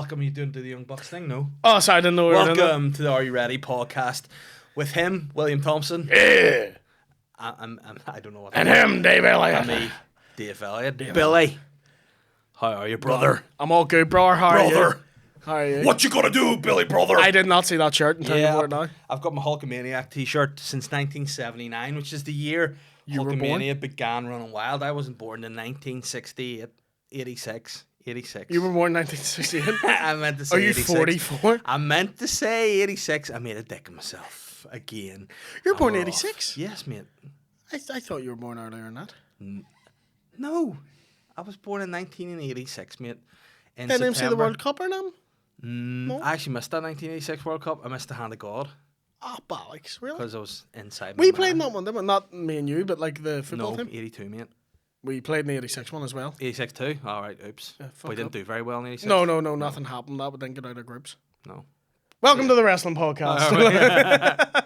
welcome. You doing to the Young Bucks thing? No. Oh, sorry, I didn't know. Welcome to the Are You Ready podcast with him, William Thompson. Yeah. I don't know what. And him, Dave Elliott. And me, Dave Elliott. Billy. How are you, brother? I'm all good, brother. How are you? How are you? What you gonna do, Billy, brother? I did not see that shirt until you wore it now. I've got my Hulkamaniac t-shirt since 1979, which is the year You were Hulkamania began running wild. I wasn't born in 1968, 86. You were born in 1968? I meant to say Are you 86. 44? I meant to say 86. I made a dick of myself again. You're born in 86? Yes, mate. I thought you were born earlier than that. No. I was born in 1986, mate. In Didn't even see the September. World Cup or nothing? No. I actually missed that 1986 World Cup. I missed the Hand of God Oh, bollocks, really? because I was inside. We my played in man. that one, didn't we? Not me and you, but like the football No, team. 82, mate. We played in the 86 one as well. 86 too? Alright, oops. fuck We didn't up. do very well in 86. No, nothing happened. That we didn't get out of groups. No. Welcome to the wrestling podcast.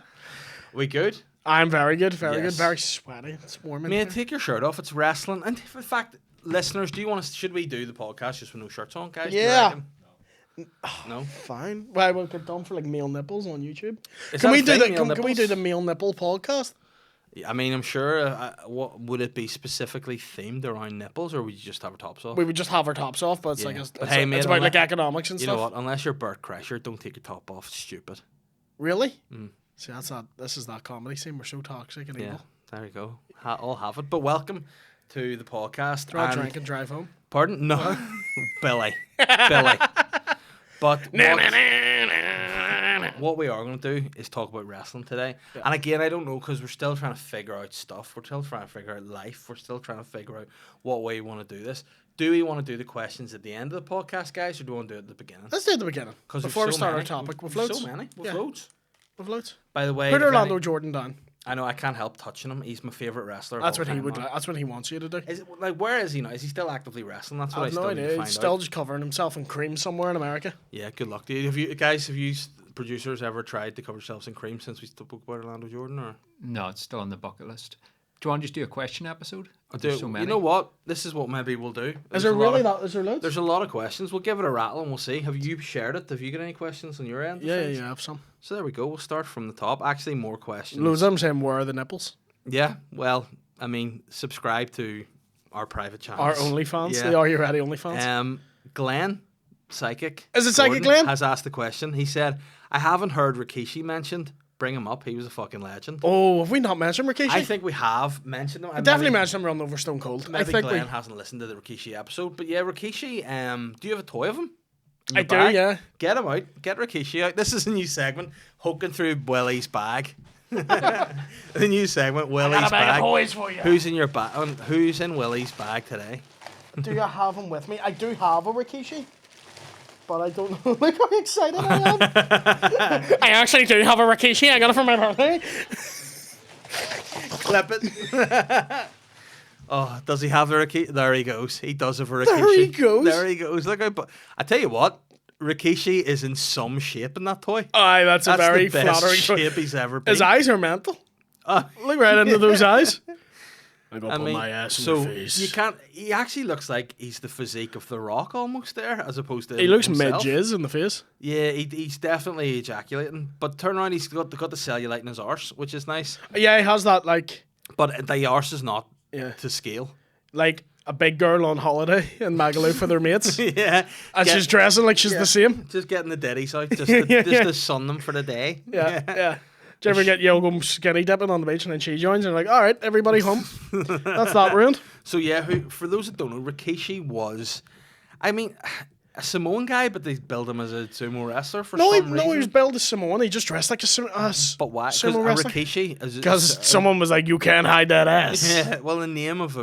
We good? I'm very good, very Yes. good, very sweaty. It's warm in Mate, here. take your shirt off. It's wrestling. And in fact, listeners, do you want to? Should we do the podcast just with no shirts on, guys? Do you Yeah. reckon? No. Fine. Well, we'll get done for like male nipples on YouTube. Is Can that we a do thing, the? male Can we do nipples? the male nipple podcast? I mean, I'm sure. What would it be specifically themed around nipples, or would you just have our tops off? We would just have our tops off, but it's Yeah. like it's, But it's, hey, it's mate, about like unless- economics and You stuff. know what? Unless you're Bert Kreischer, don't take your top off. It's stupid. Really? See, that's not. This is that comedy scene. We're so toxic and Yeah, evil. there you go. I'll have it. But welcome to the podcast. Draw a and- drink and drive home. Pardon? No, Billy. But what we are going to do is talk about wrestling today. Yeah. And again, I don't know because we're still trying to figure out stuff. We're still trying to figure out life. We're still trying to figure out what way we want to do this. Do we want to do the questions at the end of the podcast, guys, or do we want to do it at the beginning? Let's do it at the beginning. 'Cause we've Before we so start many. our topic, with We've loads. so many. With Yeah. loads. With loads. By the way, Put if Orlando any- Jordan down. I know I can't help touching him. He's my favourite wrestler. of That's all what he time would. now. That's what he wants you to do. Is it, like, where is he now? Is he still actively wrestling? That's what I I've still no need to idea. find He's out. still just covering himself in cream somewhere in America. Yeah, good luck to you. Have you producers ever tried to cover yourselves in cream since we spoke about Orlando Jordan? Or No, it's still on the bucket list. Do you want to just do a question episode? do There's so many. you know what? This is what maybe we'll do. Is there really that? Is there loads? There's a lot of questions. We'll give it a rattle and we'll see. Have you shared it? Have you got any questions on your end? of Yeah, things? I have some. So there we go. We'll start from the top. Actually, more questions. Loads of them saying, "Where are the nipples?" Yeah. Well, I mean, subscribe to our private channels. Our OnlyFans. Yeah. The Are You Ready OnlyFans. Glenn, Psychic. Is it Psychic Gordon, Glenn? has asked the question. He said, "I haven't heard Rikishi mentioned. Bring him up. He was a fucking legend." Oh, have we not mentioned Rikishi? I think we have mentioned him. I definitely mentioned him running over Stone Cold. Maybe I think Glenn hasn't listened to the Rikishi episode, but yeah, Rikishi. Do you have a toy of him? in I your do, bag? yeah. Get him out. Get Rikishi out. This is a new segment. Poking through Willie's bag. The new segment. Willie's bag. toys for you. Who's in your bag? Who's in Willie's bag today? Do you have him with me? I do have a Rikishi, but I don't know. Look how excited I am. I actually do have a Rikishi. I got it for my birthday. Clip it. Oh, does he have the Rikishi? There he goes. He does have a Rikishi. There he goes. There he goes. Look how. I tell you what, Rikishi is in some shape in that toy. Aye, that's a very the best flattering. shape he's ever been. His eyes are mental. Uh, Look right into those eyes. I got I put mean, my ass in so your face. you can't. He actually looks like he's the physique of The Rock almost there, as opposed to He looks himself. mid-jizz in the face. Yeah, he's definitely ejaculating. But turn around, he's got the cellulite in his arse, which is nice. Yeah, he has that like But the arse is not Yeah. to scale. like a big girl on holiday in Magaluf with her mates. Yeah, And she's dressing like she's the same. Just getting the ditties out, just Yeah. to sun them for the day. Yeah, yeah. Do you ever get Yogo skinny dipping on the beach and then she joins and you're like, all right, everybody home. That's that ruined. So yeah, for those that don't know, Rikishi was, I mean, a Samoan guy, but they build him as a sumo wrestler for some reason. No, he was billed as Samoan. He just dressed like a But why? Because sumo wrestler. Rikishi is Because someone was like, you can't hide that ass. Yeah, well, the name of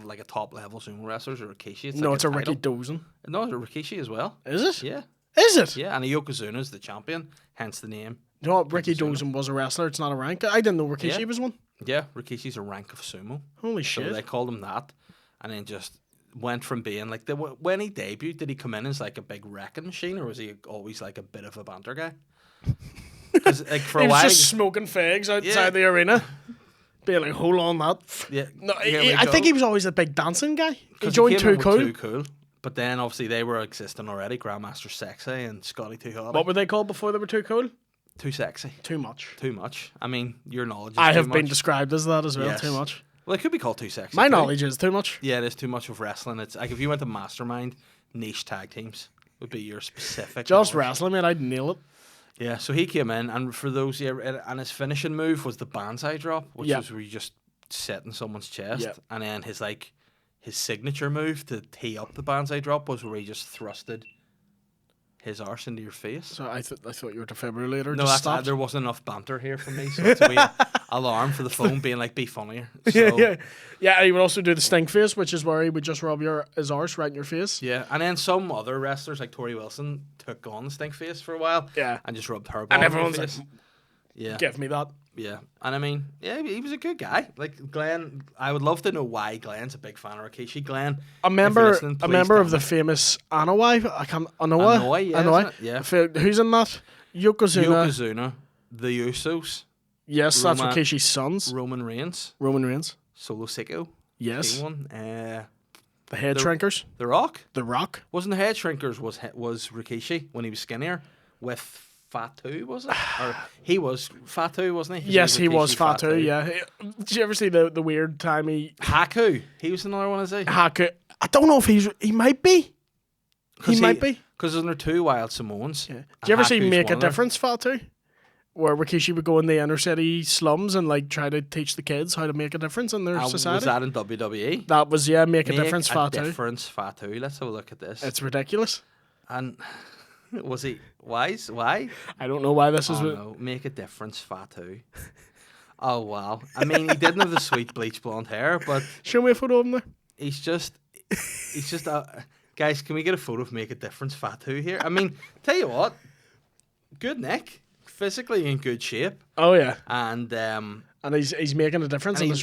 like a top level sumo wrestler is a Rikishi. No, like it's a Ricky title. Dozen. No, it's a Rikishi as well. Is it? Yeah, Is it? yeah, and a Yokozuna is the champion, hence the name. You know what? Ricky Dozen was a wrestler. It's not a rank. I didn't know Rikishi Yeah. was one. Yeah, Rikishi's a rank of sumo. Holy So shit. they called him that, and then just went from being like when he debuted, did he come in as like a big wrecking machine, or was he always like a bit of a banter guy? Because like for He a was while, just smoking fags outside Yeah. the arena. Being like, hold on that. yeah, No, here we I go. think he was always a big dancing guy. He 'Cause joined came in Too with Cool. Too Cool. But then obviously they were existing already. Grandmaster Sexy and Scotty Too Hot. What were they called before they were too cool? Too sexy. Too much. Too much. I mean, your knowledge is I too have been much. described as that as well. Yes. Too much. Well, it could be called too sexy. My too. knowledge is too much. Yeah, it is too much of wrestling. It's like if you went to Mastermind, niche tag teams would be your specific. Just knowledge. wrestling, man. I'd nail it. Yeah, so he came in, and for those, and his finishing move was the banzai drop, which Yeah. was where you just sit in someone's chest, Yeah. and then his signature move to tee up the banzai drop was where he just thrusted his arse into your face. So I thought you were defibrillator. No, just that's, stopped. there wasn't enough banter here for me, so it's a wee alarm for the phone being like, be funnier. So, Yeah, and he would also do the stink face, which is where he would just rub his arse right in your face. yeah, and then some other wrestlers like Tori Wilson took on the stink face for a while, Yeah. and just rubbed her And ball in everyone's her like, face. Yeah, give me that. yeah, and I mean, yeah, he was a good guy. Like Glenn, I would love to know why Glenn's a big fan of Rikishi. Glenn, A member, listening, a please member tell of the me. famous Anoa'i. I can't. Anoa'i. Anoa'i, yeah, Anoa'i. isn't it? Yeah. Who's in that? Yokozuna. Yokozuna, the Usos, Yes, that's Roman- Rikishi's sons. Roman Reigns, Roman Reigns. Solo Sikoa, Yes. one, The head The- shrinkers. The Rock. The Rock. Wasn't the head shrinkers was Rikishi when he was skinnier with Fatu, was it? Or he was Fatu, wasn't he? Yes, he was Rikishi Fatu. Yeah. Did you ever see the weird time he Haku. He was another one, is he? Haku? I don't know if he might be. He might be. Because there are two Wild Samoans. Yeah. and Did you ever see Haku's Make one a of them. Difference, Fatu? Where Rikishi would go in the inner city slums and like try to teach the kids how to make a difference in their society. Was that in WWE? That was Make a Make Difference, a Fatu. difference, Fatu. Let's have a look at this. It's ridiculous. And was he wise? Why? I don't know why this is. Oh no, make a difference, Fatu. Oh wow. I mean, he didn't have the sweet bleach blonde hair, but Show me a photo of him there. he's just guys, can we get a photo of Make a Difference Fatu here? I mean, tell you what, good neck, physically in good shape, Oh yeah, and and he's making a difference in the he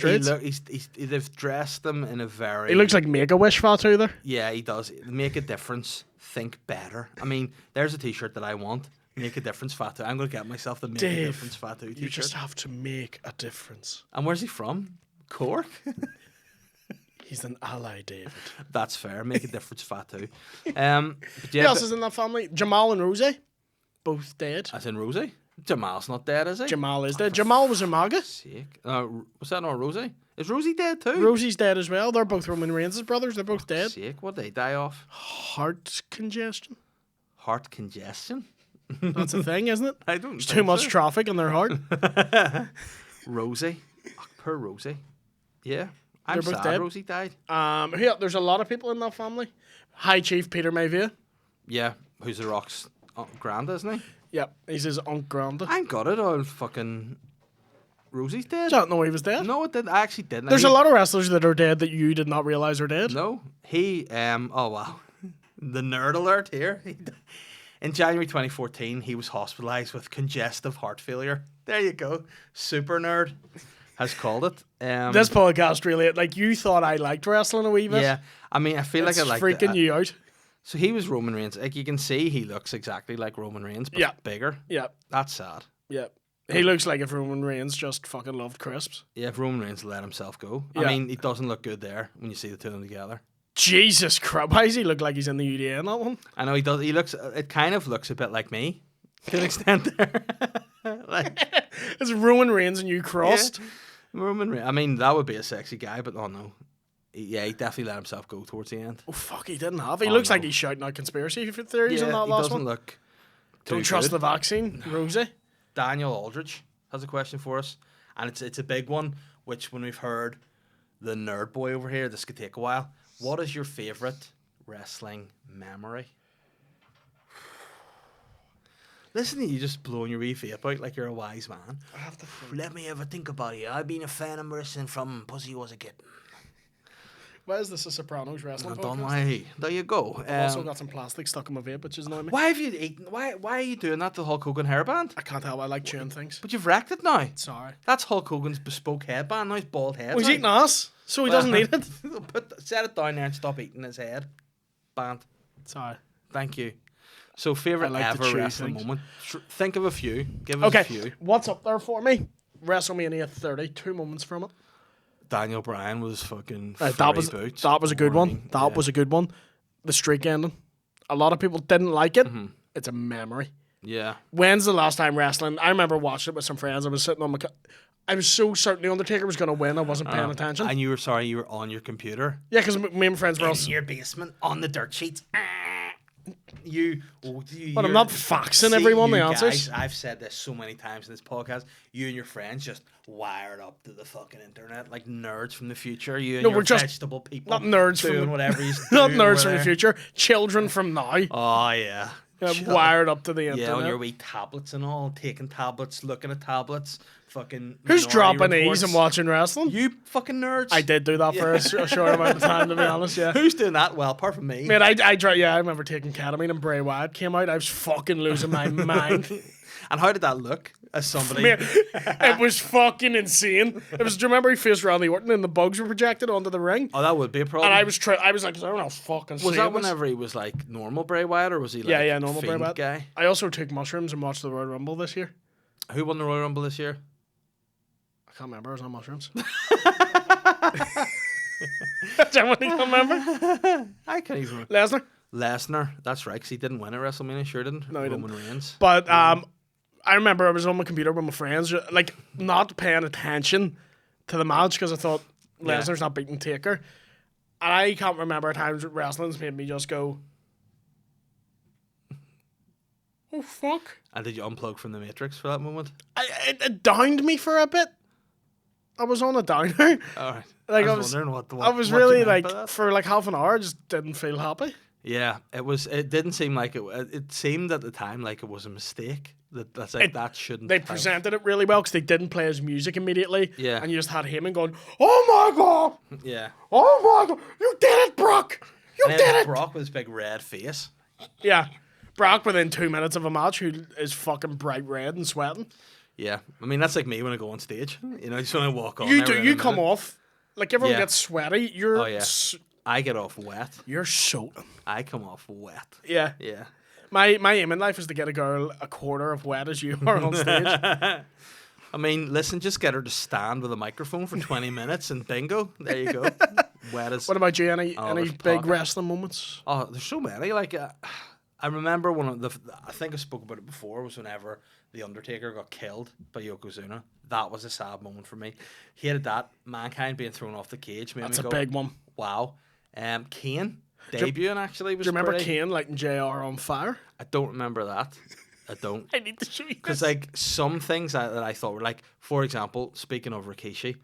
streets. they've dressed him in a very. He looks like Make a Wish Fatu there. Yeah, he does. Make a difference. Think better. I mean, there's a T-shirt that I want. Make a difference, Fatu. I'm gonna get myself the Make a Dave, Difference Fatu T-shirt. You just have to make a difference. And where's he from? Cork. He's an ally, David. That's fair. Make a difference, Fatu. But Who yeah, else is in that family? Jamal and Rosie, both dead. as in Rosie. Jamal's not dead, is he? Jamal is dead. Jamal was Umaga. Sake. Was that not Rosie? Is Rosie dead too? Rosie's dead as well. They're both Roman Reigns' brothers. They're both dead. Sake. What did they die of? Heart congestion. Heart congestion. That's a thing, isn't it? I don't. There's think too much so. traffic in their heart. Rosie. Oh, poor Rosie. Yeah. I'm They're both sad dead. Rosie died. There's a lot of people in that family. High Chief Peter Mayvia. Yeah. Who's the Rock's grand, isn't he? Yep, he's his Unc Granda. I ain't got it. All fucking. Rosie's dead. I don't know he was dead. No, it didn't. I actually didn't. There's a lot of wrestlers that are dead that you did not realize are dead. No, he. Oh wow, the nerd alert here. In January 2014, he was hospitalized with congestive heart failure. There you go. Super nerd has called it. This podcast really, like, you thought I liked wrestling a wee bit. Yeah, I mean, I feel It's like I like freaking you out. So he was Roman Reigns. Like you can see, he looks exactly like Roman Reigns, but Yeah. bigger. Yeah, That's sad. yeah. He looks like if Roman Reigns just fucking loved crisps. Yeah, if Roman Reigns let himself go. I Yeah. mean, he doesn't look good there when you see the two of them together. Jesus Christ, why does he look like he's in the UDA in that one? I know he does. He looks. It kind of looks a bit like me, to an extent. There, like It's Roman Reigns and you crossed. Roman Reigns. I mean, that would be a sexy guy, but oh no. He definitely let himself go towards the end. Oh fuck, he didn't have. He Oh, looks no. like he's shouting out conspiracy theories in Yeah, that he last doesn't one. look. Don't too trust the good. vaccine, Rosie. Daniel Aldridge has a question for us, and it's a big one. Which, when we've heard the nerd boy over here, this could take a while. What is your favorite wrestling memory? Listen to you just blowing your wee vape out like you're a wise man. I have to. Let me ever think about it. I've been a fan of wrestling from Pussy Was a Kitten. Why is this a Sopranos wrestling I don't podcast? know. There you go. I've also got some plastic stuck in my vape, which is annoying me. Why have you eaten? Why are you doing that to Hulk Hogan hairband? I can't help. I like chewing things. But you've wrecked it now. Sorry. That's Hulk Hogan's bespoke headband. Now he's bald head. Oh, he's now. eating ass, so he doesn't need it. Set it down there and stop eating his head. Band. Sorry. Thank you. So, favourite I like to ever chew wrestling things. moment? Think of a few. Give us a Okay, few. what's up there for me? WrestleMania 30, 2 moments from it. Daniel Bryan was fucking That furry was boots. that was a good one. Morning. That Yeah. was a good one. the streak ending. A lot of people didn't like it. It's a memory. Yeah. When's the last time wrestling? I remember watching it with some friends. I was sitting on my... I was so certain the Undertaker was going to win. I wasn't paying attention. And you were on your computer? Yeah, because me and my friends were all... In your basement, on the dirt sheets. But I'm not faxing everyone the answers. Guys, I've said this so many times in this podcast. You and your friends just wired up to the fucking internet like nerds from the future. You and your we're just vegetable people. not nerds doing from the, whatever you not doing nerds over from the there. future. Children from now. Oh yeah. Wired up to the internet. Yeah, on your wee tablets and all, taking tablets, looking at tablets, fucking. Who's Minority dropping Reports. E's and watching wrestling? You fucking nerds. I did do that for a short amount of time, to be honest. Yeah. Who's doing that? Well, apart from me. Man, I tried. Yeah, I remember taking ketamine and Bray Wyatt came out. I was fucking losing my mind. And how did that look? As somebody. Man, it was fucking insane. It was. Do you remember he faced Randy Orton and the bugs were projected onto the ring? Oh, that would be a problem. And I was like, I don't know, fucking. Was that whenever he was like normal Bray Wyatt, or was he like normal Bray Fiend Wyatt guy? I also took mushrooms and watched the Royal Rumble this year. Who won the Royal Rumble this year? I can't remember. I was on mushrooms. Somebody can remember? I can't even remember. Lesnar. Lesnar, that's right, because he didn't win at WrestleMania, sure didn't. No, he Roman Reigns. But I remember I was on my computer with my friends, like not paying attention to the match because I thought Lesnar's not beating Taker. And I can't remember times wrestling's made me just go, oh fuck. And did you unplug from the Matrix for that moment? It downed me for a bit. I was on a downer. All right. Like I was wondering what I was what really you meant like by that. for like half an hour I just didn't feel happy. Yeah, it was. It didn't seem like it. It seemed at the time like it was a mistake. That's like that shouldn't. They have- presented it really well because they didn't play his music immediately. Yeah. And you just had him and going, oh my god, Yeah. oh my god, you did it, Brock, you And did then it. Brock with his big red face. Yeah. Brock within 2 minutes of a match who is fucking bright red and sweating. Yeah, I mean that's like me when I go on stage. You know, just when I walk on. You there do. within You a come minute, off like everyone Yeah. gets sweaty. You're. Oh, yeah. I get off wet. You're soaking. I come off wet. Yeah. Yeah. My aim in life is to get a girl a quarter of wet as you are on stage. I mean, listen, just get her to stand with a microphone for 20 minutes and bingo. There you go. Wet as. What about you? Any there's big pocket. wrestling moments? Oh, there's so many. Like, I remember one of the. I think I spoke about it before. Was whenever the Undertaker got killed by Yokozuna. That was a sad moment for me. Hated that. Mankind being thrown off the cage made That's me a go, big one. wow. Kane debuting actually was. Do you remember pretty. Kane lighting JR on fire? I don't remember that. I don't. I need to show you Because this. like some things that I thought were like, for example, speaking of Rikishi,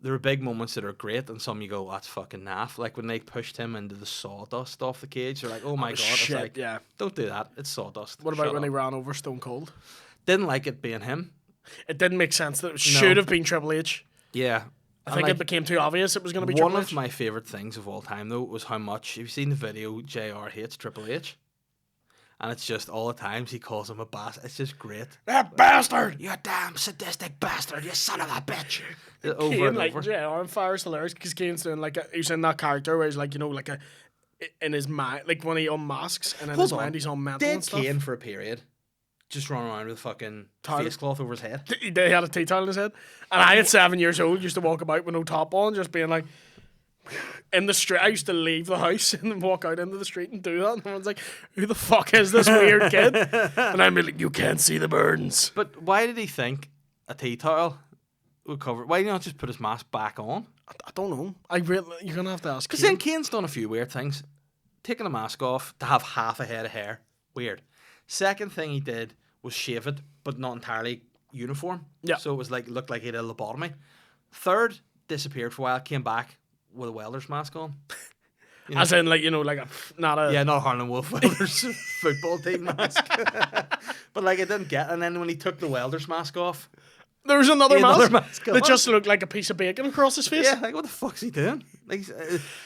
there are big moments that are great, and some you go, that's fucking naff. Like when they pushed him into the sawdust off the cage, you're like, oh my god, shit, it's like, yeah. don't do that. It's sawdust. What about Shut when he up. ran over Stone Cold? Didn't like it being him. It didn't make sense that it should have been Triple H. Yeah. I think it became too obvious it was going to be one Triple of H. my favorite things of all time though was how much have you seen the video JR hates Triple H, and it's just all the times he calls him a bastard. It's just great. That bastard! You damn sadistic bastard! You son of a bitch! Kane, Over and like, over. JR on fire is hilarious because Kane's doing like he's in that character where he's like, you know, like in his mind, like when he unmasks and in his mind he's on mental Dead and stuff. Kane for a period. Just running around with a fucking Towel. face cloth over his head. They had a tea towel in his head. And I, at 7 years old, used to walk about with no top on, just being like, in the street. I used to leave the house and then walk out into the street and do that. And everyone's like, who the fuck is this weird kid? And I'm like, you can't see the burns. But why did he think a tea towel would cover? Why did he not just put his mask back on? I don't know. You're going to have to ask Because Kane. then Kane's done a few weird things. Taking a mask off to have half a head of hair. Weird. Second thing he did was shave it, but not entirely uniform. Yeah. So it was like looked like he had a lobotomy. Third, disappeared for a while, came back with a welder's mask on. You know? As in, like, you know, like not a... Yeah, not Harlan Wolf Welders football team mask. But like it didn't get, and then when he took the welder's mask off, There was another He had mask, another mask that on. just looked like a piece of bacon across his face. yeah, like what the fuck's he doing? Like,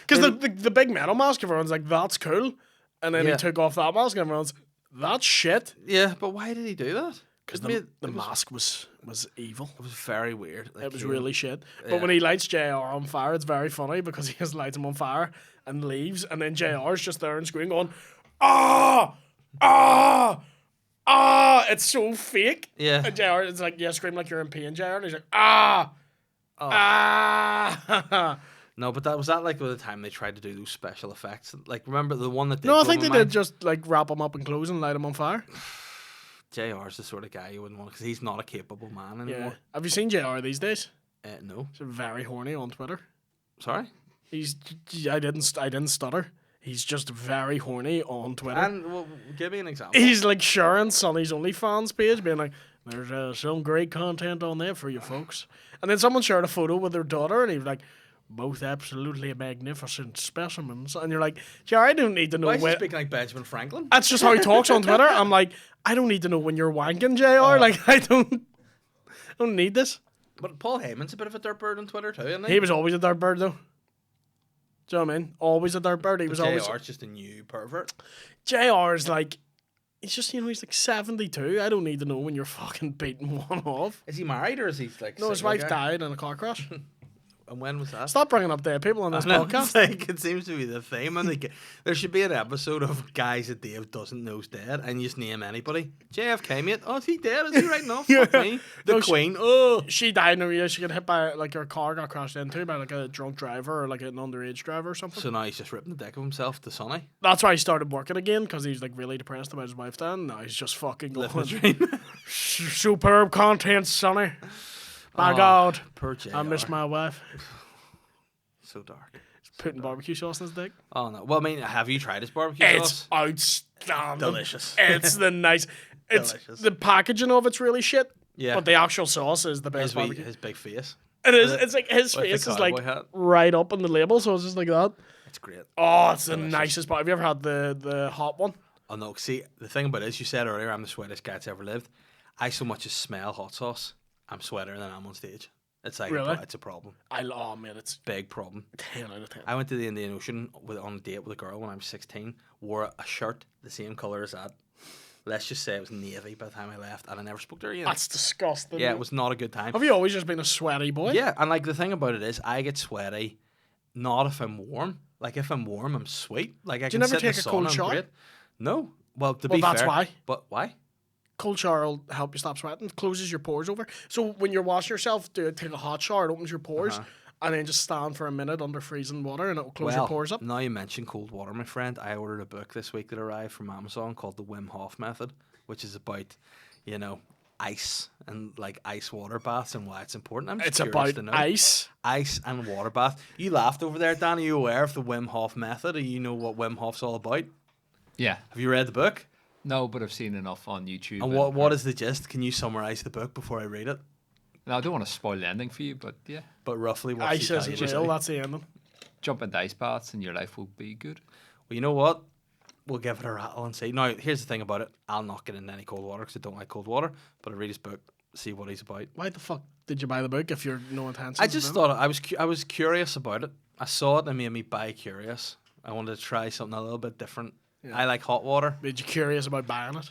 Because the big metal mask, everyone's like, that's cool. And then Yeah. he took off that mask and everyone's, that's shit. yeah, but why did he do that? Because It the was- mask was evil. It was very weird. Like, It was he- really shit. Yeah. But when he lights JR on fire, it's very funny because he just lights him on fire and leaves. And then JR's just there on screen going, ah, ah, ah. It's so fake. Yeah. And JR is like, yeah, scream like you're in pain, JR. And he's like, ah, Oh. ah. No, but that was that like the time they tried to do those special effects. Like, remember the one that did No, I blow think my they mind? did just like wrap them up in clothes and light them on fire. JR's the sort of guy you wouldn't want because he's not a capable man Yeah. anymore. Have you seen JR these days? No. He's very horny on Twitter. Sorry? I didn't stutter. He's just very horny on Twitter. And well, give me an example. He's like sharing Sonny's OnlyFans page, being like, "There's some great content on there for you folks." And then someone shared a photo with their daughter, and he was like, "Both absolutely magnificent specimens." And you're like, "JR, I don't need to know Why is he when." speaking like Benjamin Franklin? That's just how he talks on Twitter. I'm like, I don't need to know when you're wanking, JR. Like, I don't need this. But Paul Heyman's a bit of a dirtbird on Twitter too, isn't he? He was always a dirt bird, though. Do you know what I mean? Always a dirt bird. He was always. JR's just a new pervert. JR is like, he's just, he's like 72. I don't need to know when you're fucking beating one off. Is he married or is he like? No, his single wife guy? died in a car crash. And when was that? Stop bringing up dead people on this No, podcast. it's like, it seems to be the theme. I think there should be an episode of guys that Dave doesn't know's dead, and you just name anybody. JFK, mate. Oh, is he dead? Is he right now? Fuck me. The No, Queen. Oh. She died in a year. She got hit by, like, her car got crashed into by, like, a drunk driver or, like, an underage driver or something. So now he's just ripping the dick of himself to Sonny. That's why he started working again, because he's, like, really depressed about his wife then. Now he's just fucking going, Living the dream. superb content, Sonny. My Oh, God. Poor JR. I miss my wife. So dark. Putting barbecue sauce in his dick. Oh no. Well, I mean, have you tried his barbecue It's sauce? outstanding. Delicious. It's the nice. It's Delicious. the packaging of it's really shit. Yeah. But the actual sauce is the best His, barbecue. his big face. It is. It's like his With the face is like cowboy hat. right up on the label, so it's just like that. It's great. Oh, it's the nicest part. Have you ever had the hot one? Oh no. See, the thing about it is, you said earlier, I'm the sweatiest guy that's ever lived. I so much as smell hot sauce, I'm sweatier than I'm on stage. It's like Really? it's a problem. Man, it's Big problem. 10 out of 10. I went to the Indian Ocean on a date with a girl when I was 16. Wore a shirt the same colour as that. Let's just say it was navy by the time I left, and I never spoke to her again. That's disgusting. Yeah, it was not a good time. Have you always just been a sweaty boy? Yeah, and like the thing about it is, I get sweaty, not if I'm warm. Like if I'm warm, I'm sweet. Like I you can never sit in take the a sun, cold I'm shower? great. No. Well, to Well, be that's fair, why. But why? Cold shower will help you stop sweating. Closes your pores over. So when you're washing yourself, take a hot shower. It opens your pores, and then just stand for a minute under freezing water, and it will close your pores up. Now you mention cold water, my friend. I ordered a book this week that arrived from Amazon called The Wim Hof Method, which is about, ice and like ice water baths and why it's important. I'm just It's curious about to know. ice. Ice and water bath. You laughed over there, Dan. Are you aware of the Wim Hof Method? Do you know what Wim Hof's all about? Yeah. Have you read the book? No, but I've seen enough on YouTube. And what is the gist? Can you summarize the book before I read it? Now, I don't want to spoil the ending for you, but yeah. But roughly what Ice is you real. That's the ending. Jump into ice baths and your life will be good. Well, you know what? We'll give it a rattle and see. Now, here's the thing about it. I'll not get into any cold water because I don't like cold water. But I read his book, see what he's about. Why the fuck did you buy the book if you're no intentions? I just of thought I was curious about it. I saw it and it made me bi-curious. I wanted to try something a little bit different. Yeah. I like hot water. Made you curious about buying it?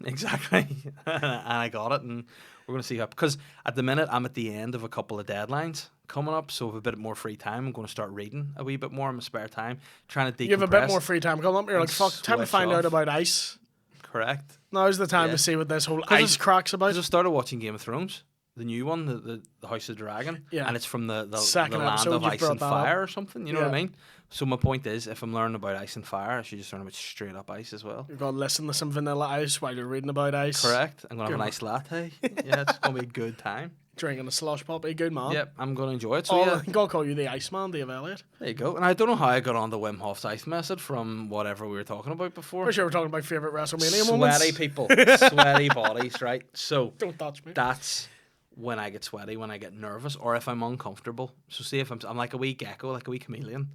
Exactly. And I got it, and we're going to see how. Because at the minute, I'm at the end of a couple of deadlines coming up, so I have a bit more free time. I'm going to start reading a wee bit more in my spare time, trying to decompress. You have a bit more free time coming up. You're like, and fuck, time to switch find out off. about ice. Correct. Now's the time Yeah. to see what this whole 'Cause ice it's- crack's about. Because I started watching Game of Thrones, the new one, the House of the Dragon, Yeah. and it's from the Second land episode, of you've ice brought and that up. fire or something. You know what I Yeah. mean? So my point is, if I'm learning about ice and fire, I should just learn about straight up ice as well. You're going to listen to some vanilla ice while you're reading about ice. Correct. I'm gonna have a Good nice latte. Yeah, it's gonna be a good time. Drinking a slush puppy. Good man. Yep, I'm gonna enjoy it. So Oh, yeah, I'm going to call you the Iceman, Dave Elliott. there you go. And I don't know how I got on the Wim Hof's ice method from whatever we were talking about before. For sure, we're talking about favourite WrestleMania moments. Sweaty people, sweaty bodies, right? So Don't touch me. that's when I get sweaty, when I get nervous, or if I'm uncomfortable. So see if I'm like a wee gecko, like a wee chameleon.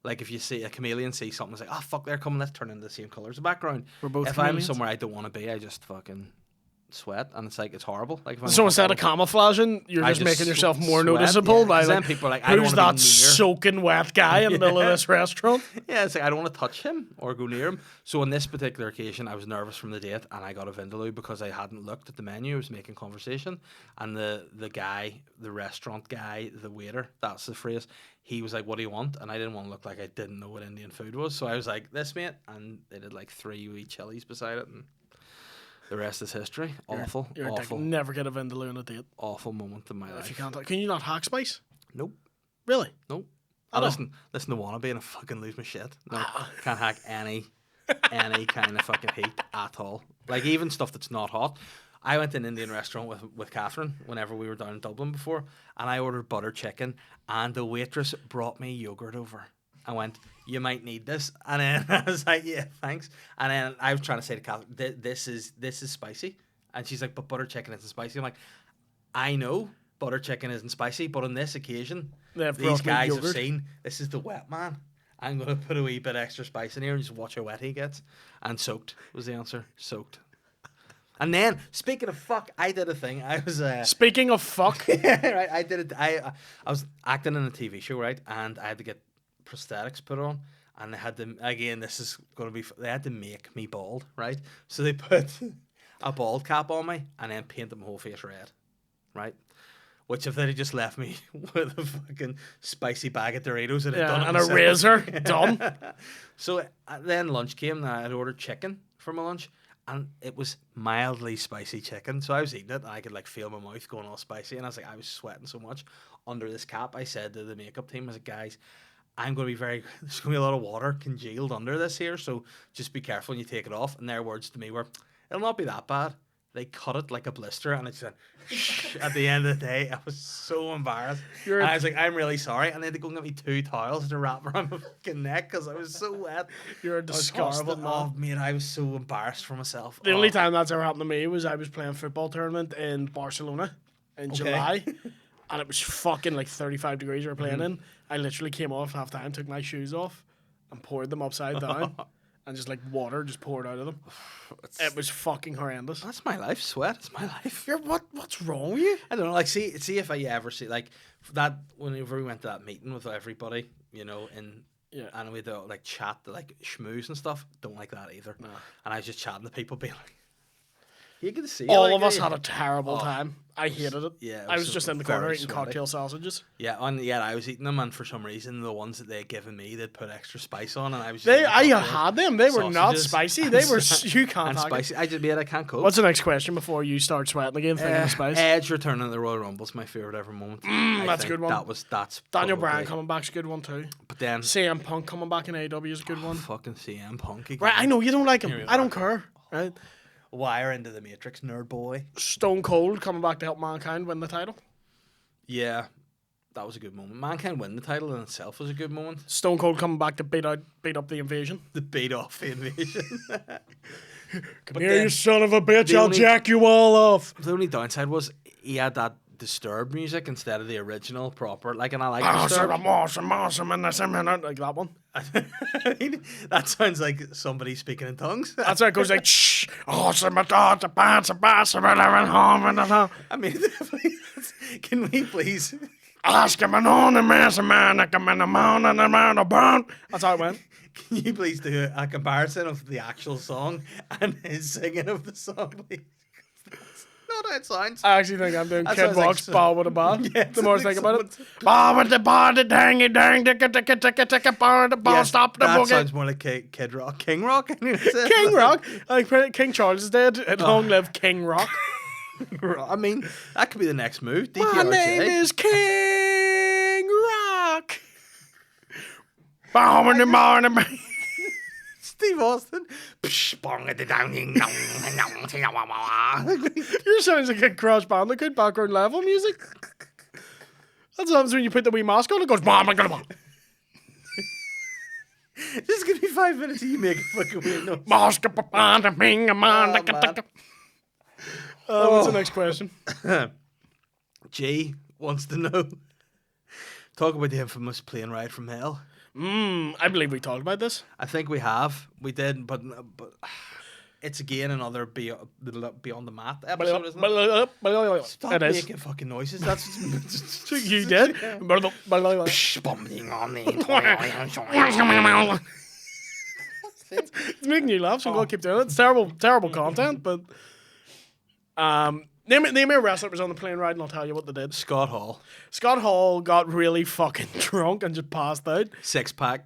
Like if you see a chameleon see something, it's like, oh fuck, they're coming. Let's turn into the same colour as the background. We're both If chameleons. I'm somewhere I don't want to be, I just fucking sweat, and it's like it's horrible. Like if I'm So instead of uncomfortable- camouflaging, you're I just just making yourself more sweat, noticeable yeah, by 'cause like, then people are like, I don't who's wanna that be near. soaking wet guy in the middle of this restaurant? Yeah, it's like I don't want to touch him or go near him. So on this particular occasion, I was nervous from the date, and I got a Vindaloo because I hadn't looked at the menu. I was making conversation, and the guy, the restaurant guy, the waiter, that's the phrase. He was like, "What do you want?" And I didn't want to look like I didn't know what Indian food was, so I was like, "This, mate," and they did like 3 wee chilies beside it, and the rest is history. Awful, You're a dick. awful, Never get a Vindaloo on a date awful moment in my if you life. can't. Can you not hack spice? Nope, Really? nope. That's listen to Wannabe and I fucking lose my shit. No, can't hack any kind of fucking heat at all. Like even stuff that's not hot. I went to an Indian restaurant with Catherine whenever we were down in Dublin before, and I ordered butter chicken, and the waitress brought me yogurt over. I went, you might need this, and then I was like, yeah, thanks. And then I was trying to say to Catherine, this is spicy, and she's like, but butter chicken isn't spicy. I'm like, I know butter chicken isn't spicy, but on this occasion, these guys have seen this is the wet man. I'm gonna put a wee bit extra spice in here and just watch how wet he gets. And soaked was the answer. Soaked. And then, speaking of fuck, I did a thing. I was Speaking of fuck, right. I did it. I was acting in a TV show, right, and I had to get prosthetics put on, and they had to again. This is going to be. They had to make me bald, right? So they put a bald cap on me and then painted my whole face red, right? Which if they'd just left me with a fucking spicy bag of Doritos and a razor, done. So then lunch came and I had ordered chicken for my lunch. And it was mildly spicy chicken. So I was eating it and I could like feel my mouth going all spicy. And I was like, I was sweating so much under this cap. I said to the makeup team, I was like, guys, there's going to be a lot of water congealed under this here. So just be careful when you take it off. And their words to me were, it'll not be that bad. They cut it like a blister and it said, shh. At the end of the day, I was so embarrassed. And I was like, I'm really sorry. And they had to go and get me 2 towels to wrap around my fucking neck because I was so wet. You're a disgusting man. Oh, mate, I was so embarrassed for myself. The only time that's ever happened to me was I was playing a football tournament in Barcelona in July. And it was fucking like 35 degrees we were playing in. I literally came off half time, took my shoes off and poured them upside down. And just like water just poured out of them. It was fucking horrendous. That's my life. Sweat. It's my life. What's wrong with you? I don't know. Like, see if I ever see like that whenever we went to that meeting with everybody, you know, and we had to like chat, like schmooze and stuff. Don't like that either. No. And I was just chatting to people, being like, you can see all of us had a terrible time. I hated it. Yeah, I was just in the corner eating cocktail sausages. Yeah, I was eating them, and for some reason, the ones that they'd given me, they'd put extra spice on, and I was. I had them. They were not spicy. They were. You can't. And spicy. I can't cope. What's the next question before you start sweating again? Thinking of spice. Edge returning to the Royal Rumble is my favorite ever moment. That's a good one. That's Daniel Bryan coming back's a good one too. But then CM Punk coming back in AEW is a good one. Fucking CM Punk again. Right, I know you don't like him. I don't care. Right. Wire into the Matrix, nerd boy. Stone Cold coming back to help Mankind win the title. Yeah, that was a good moment. Mankind winning the title in itself was a good moment. Stone Cold coming back to beat up the invasion. The beat off the invasion. Come here, you son of a bitch! I'll jack you all off. The only downside was he had that Disturbed music instead of the original proper. Like, and I like Disturbed. Awesome, and like that one. I mean, that sounds like somebody speaking in tongues. That's why it goes like shh. I mean, can we please ask him on the man, That's how it went. Can you please do a comparison of the actual song and his singing of the song, please? Not how it sounds. I actually think I'm doing Kid Rock's Ball with a Ball. Yeah, the more I think about it. Ball with the ball, the dangy dang, the ball, the ball, stop the boogie. That sounds more like Kid Rock. King Rock? King Rock? Like King Charles is dead. Long live King Rock. I mean, that could be the next move. My name is King Rock. Ball with the ball, Steve Austin. You sounds like a cross bandicoot background level music. That's what happens when you put the wee mask on. It goes. Just give me 5 minutes and you make a fucking weird noise. What's the next question? G wants to know. Talk about the infamous plane ride from hell. I believe we talked about this. I think we have. We did, but it's again another Beyond the Mat episode, isn't it? Stop making fucking noises. That's what you did. It's making you laugh, so I'm going to keep doing it. It's terrible content, but name a wrestler that was on the plane ride and I'll tell you what they did. Scott Hall. Scott Hall got really fucking drunk and just passed out. 6-pack.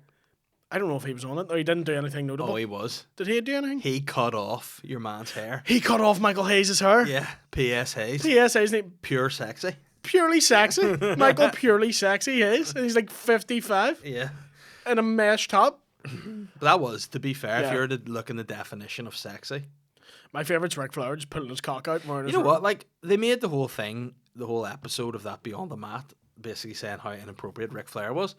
I don't know if he was on it or he didn't do anything notable. Oh, he was. Did he do anything? He cut off your man's hair. He cut off Michael Hayes' hair? Yeah. P.S. Hayes. P.S. Hayes. Pure sexy. purely sexy. Michael purely sexy he is. And he's like 55 Yeah. in a mesh top. But that was, to be fair, if Yeah. you were to look in the definition of sexy. My favourite's Ric Flair just pulling his cock out and wearing You his know what? Like, they made the whole thing, the whole episode of that Beyond the Mat, basically saying how inappropriate Ric Flair was.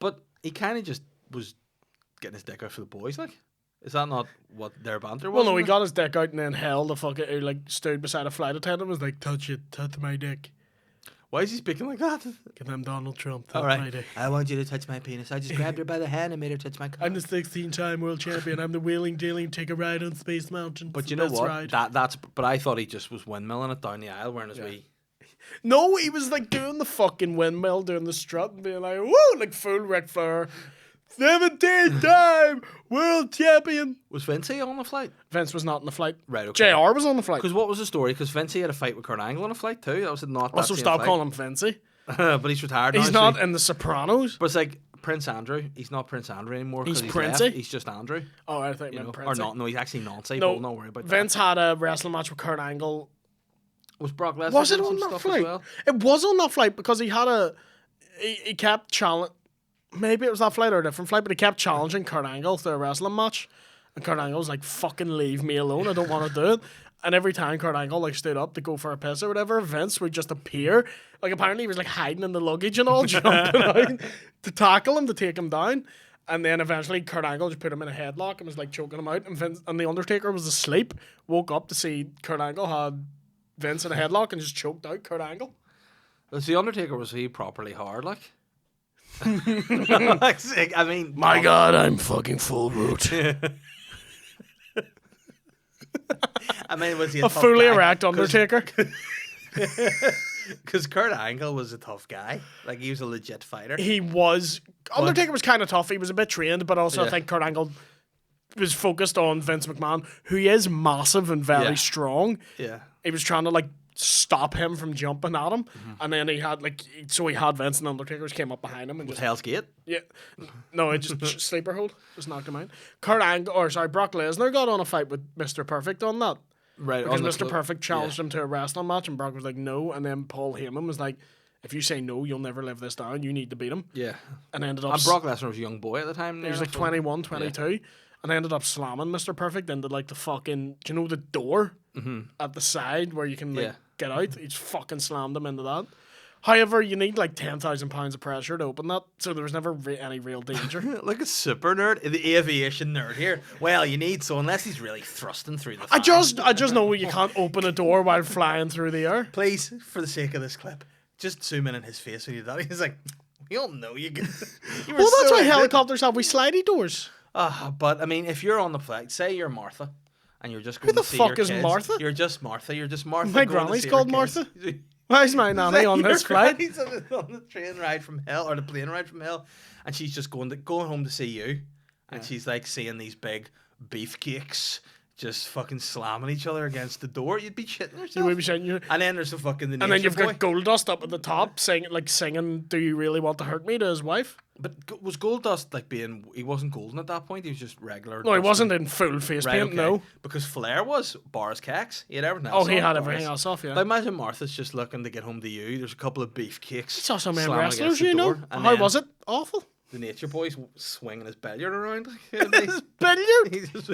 But he kind of just was getting his dick out for the boys, like. Is that not what their banter was? Well, no, he in it? got his dick out and then held the fuck it. He like stood beside a flight attendant and was like, touch my dick. Why is he speaking like that? Give him Donald Trump, touch All my right. dick. I want you to touch my penis. I just grabbed her by the hand and made her touch my cock. I'm the 16-time world champion. I'm the wheeling dealing. Take a ride on Space Mountain. But It's you the know best what? ride. But I thought he just was windmilling it down the aisle wearing his wee. No, he was like doing the fucking windmill, doing the strut, and being like, woo, like full Ric Flair. 17-time world champion. Was Vincey on the flight? Vince was not on the flight. Right, okay. JR was on the flight. Because what was the story? Because Vincey had a fight with Kurt Angle on a flight too. That was not that Also, same stop flight. calling him Vincey. But he's retired now. He's not in The Sopranos. But it's like Prince Andrew. He's not Prince Andrew anymore. 'cause He's Princey. Princey? He's just Andrew. Oh, I think You meant know? Princey. Or not. No, he's actually Nancy. No, But don't worry about Vince had a wrestling match with Kurt Angle. that. Was Brock Lesnar Was it doing on some that stuff flight? as well? It was on that flight because he had a. He kept challenging. Maybe it was that flight or a different flight, but he kept challenging Kurt Angle to a wrestling match. And Kurt Angle was like, fucking leave me alone. I don't want to do it. And every time Kurt Angle like stood up to go for a piss or whatever, Vince would just appear. Like apparently he was like hiding in the luggage and all, jumping out to tackle him, to take him down. And then eventually Kurt Angle just put him in a headlock and was like choking him out. And the Undertaker was asleep, woke up to see Kurt Angle had Vince in a headlock and just choked out Kurt Angle. Was the Undertaker, was he properly hard, like? I mean, My God, I'm fucking full root. I mean, was he A tough fully guy? erect Undertaker. Because Kurt Angle was a tough guy. Like, he was a legit fighter. He was. Undertaker was kind of tough. He was a bit trained, but also I Yeah. think Kurt Angle was focused on Vince McMahon, who is massive and very Yeah. strong. Yeah. He was trying to like stop him from jumping at him, and then he had like he had Vince and Undertaker just came up behind him and just Hell's Gate. yeah, no, it just sleeper hold, just knocked him out. Brock Lesnar got on a fight with Mr. Perfect on that. Right. Because on the Mr. clo- Perfect challenged him to a wrestling match, and Brock was like, no. And then Paul Heyman was like, if you say no, you'll never live this down. You need to beat him. Yeah. And ended up. And Brock Lesnar was a young boy at the time. He was like 21, 22. And ended up slamming Mr. Perfect into like the fucking. Do you know the door at the side where you can like Yeah. get out? He just fucking slammed him into that. However, you need like 10,000 pounds of pressure to open that, so there was never any real danger. Look at super nerd, the aviation nerd here. Well, you need so unless he's really thrusting through the. I fan. just know you can't open a door while flying through the air. Please, for the sake of this clip, just zoom in on his face when you do that. He's like, we all know you. You were Well, that's so why good." helicopters have we slidey doors. But I mean, if you're on the flight, say you're Martha, and you're just going the to see fuck your is kids. Martha? You're just Martha. You're just Martha. My going to granny's see called her kids. Martha. Why is my nanny on this flight? He's on the train ride from hell or the plane ride from hell, and she's just going home to see you, and she's like seeing these big beefcakes just fucking slamming each other against the door. You'd be shitting yourself. You would be saying you. And then there's the fucking the And then nature you've boy. got Goldust up at the top singing "Do You Really Want to Hurt Me" to his wife. But was Goldust like being? He wasn't golden at that point. He was just regular. No, he dusty. wasn't in full face Right, paint. okay. No. Because Flair was bars cakes. He had everything else. Oh, he on, had bars. everything else off. Yeah. Like, imagine Martha's just looking to get home to you. There's a couple of beefcakes. He saw some men slamming wrestlers, against the you know. door, and How then was it? Awful. The Nature Boy's swinging his billiard around. His billiard. He's just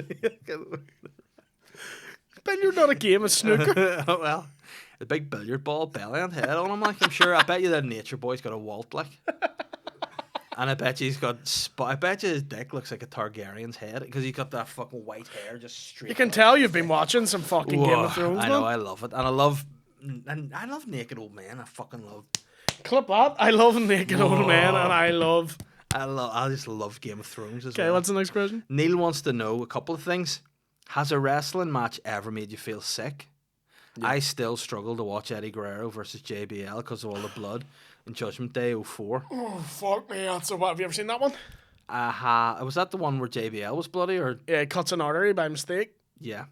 Billiard, not a game of snooker. oh, well, a big billiard ball belly and head on him. Like, I'm sure. I bet you that Nature Boy's got a walt. Like, and I bet you he's got. I bet you his dick looks like a Targaryen's head because he's got that fucking white hair just straight. You can up. tell you've been watching some fucking Game Whoa, of Thrones. I know. Man. I love it, and I love naked old men. I fucking love. Clip that. I love naked old men, and I just love Game of Thrones as Okay, well. what's the next question? Neil wants to know a couple of things. Has a wrestling match ever made you feel sick? I still struggle to watch Eddie Guerrero versus JBL because of all the blood in Judgment Day 04. Oh, fuck me. So what, have you ever seen that one? Was that the one where JBL was bloody or Yeah, cuts an artery by mistake. yeah?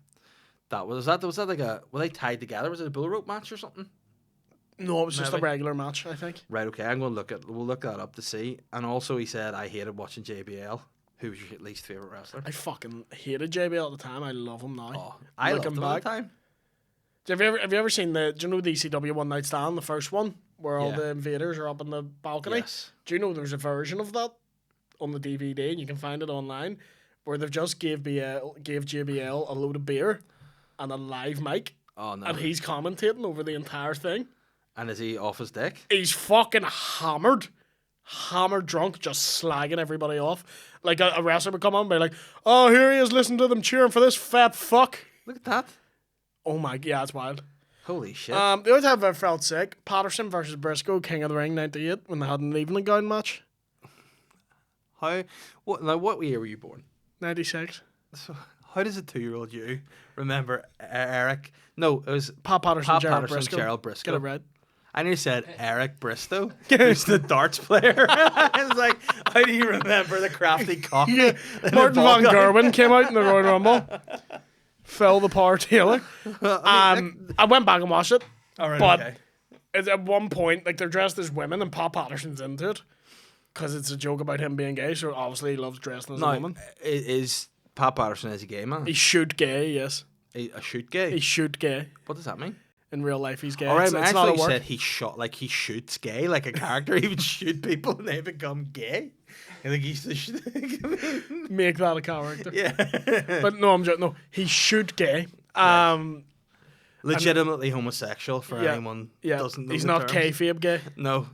Was that like were they tied together? Was it a bull rope match or something? No, it was just a Maybe. regular match, I think. Right, okay, we'll look that up to see. And also he said I hated watching JBL. Who was your least favourite wrestler? I fucking hated JBL at the time. I love him now. Oh, I loved Looking him at back. the time. Have you ever seen do you know the ECW One Night Stand, the first one? where all Yeah. the invaders are up on the balcony. Yes. Do you know there's a version of that on the DVD, and you can find it online, where they've just gave JBL a load of beer and a live mic, Oh no. and he's commentating over the entire thing. And is he off his dick? He's fucking hammered drunk, just slagging everybody off. Like a wrestler would come on and be like, "Oh, here he is, listen to them cheering for this fat fuck." Look at that. Oh my god, yeah, it's wild. Holy shit. The other time I felt sick, Patterson versus Briscoe, King of the Ring '98, when they had an evening gown match. What year were you born? '96. So how does a 2-year-old you remember Eric? No, it was Pat Patterson, Gerald Patterson, Briscoe. Gerald Briscoe. Get it right. And you said Eric Bristow, who's the darts player. It's like, how do you remember the crafty cockney? in the Martin ball Van gown? Gerwen came out in the Royal Rumble. Phil the Power Taylor. I went back and watched it. All right, But okay. it's at one point, like, they're dressed as women, and Pat Patterson's into it because it's a joke about him being gay. So obviously he loves dressing as a Now, woman. is Pat Patterson is a gay man? He shoot gay, yes. A shoot gay? He shoot gay. What does that mean? In real life, he's gay. All right, It's man, I not thought a you work. said he shot, like he shoots gay, like a character. He would shoot people and they become gay. I think he's the Make that a character. yeah. But no, I'm joking. No, he shoot gay. Legitimately homosexual for Yeah, anyone yeah. doesn't know He's the not terms. kayfabe gay. No.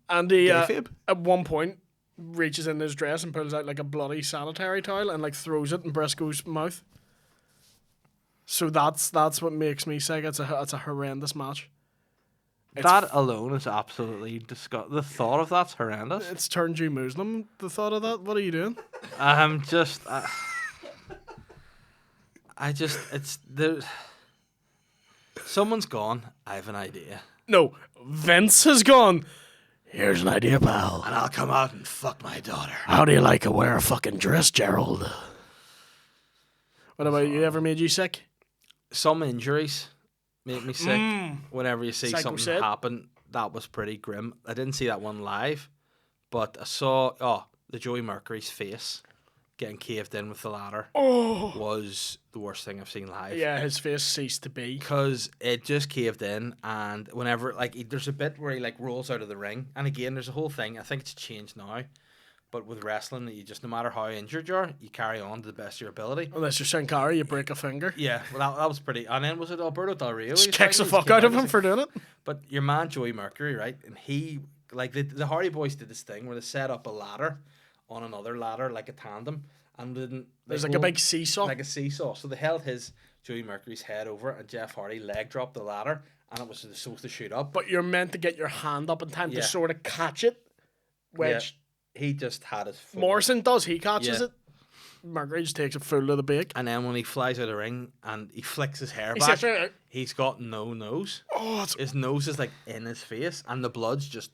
And he, Kayfabe? at one point, reaches in his dress and pulls out like a bloody sanitary towel and like throws it in Briscoe's mouth. So that's what makes me sick. It's a horrendous match. That alone is absolutely disgusting. The thought of that's horrendous. It's turned you Muslim. The thought of that. What are you doing? It's there. Someone's gone. I have an idea, No, Vince has gone. Here's an idea, pal. and I'll come out and fuck my daughter. How do you like to wear a fucking dress, Gerald? What about you? Ever made you sick? Some injuries make me sick. Whenever you see Psycho something said. happen, that was pretty grim. I didn't see that one live, but I saw the Joey Mercury's face getting caved in with the ladder was the worst thing I've seen live. Yeah, his face ceased to be. Because it just caved in, and whenever there's a bit where he rolls out of the ring, and again there's a whole thing. I think it's changed now, but with wrestling, that you just, no matter how injured you are, you carry on to the best of your ability. Unless you're Sankara, you break a finger. Yeah, well that was pretty. And then was it Alberto Del Rio? Just kicks the fuck out of him for doing it. But your man Joey Mercury, right? And he the Hardy Boys did this thing where they set up a ladder on another ladder like a tandem, and There's like a big seesaw. like a seesaw. So they held Joey Mercury's head over, and Jeff Hardy leg dropped the ladder, and it was supposed to shoot up. But you're meant to get your hand up in time Yeah. to sort of catch it. Which He just had his foot. Morrison does. He catches Yeah. it. Mercury just takes it full to the beak. And then when he flies out of the ring and he flicks his hair He back, sits right out. he's got no nose. Oh, His nose is like in his face, and the blood's just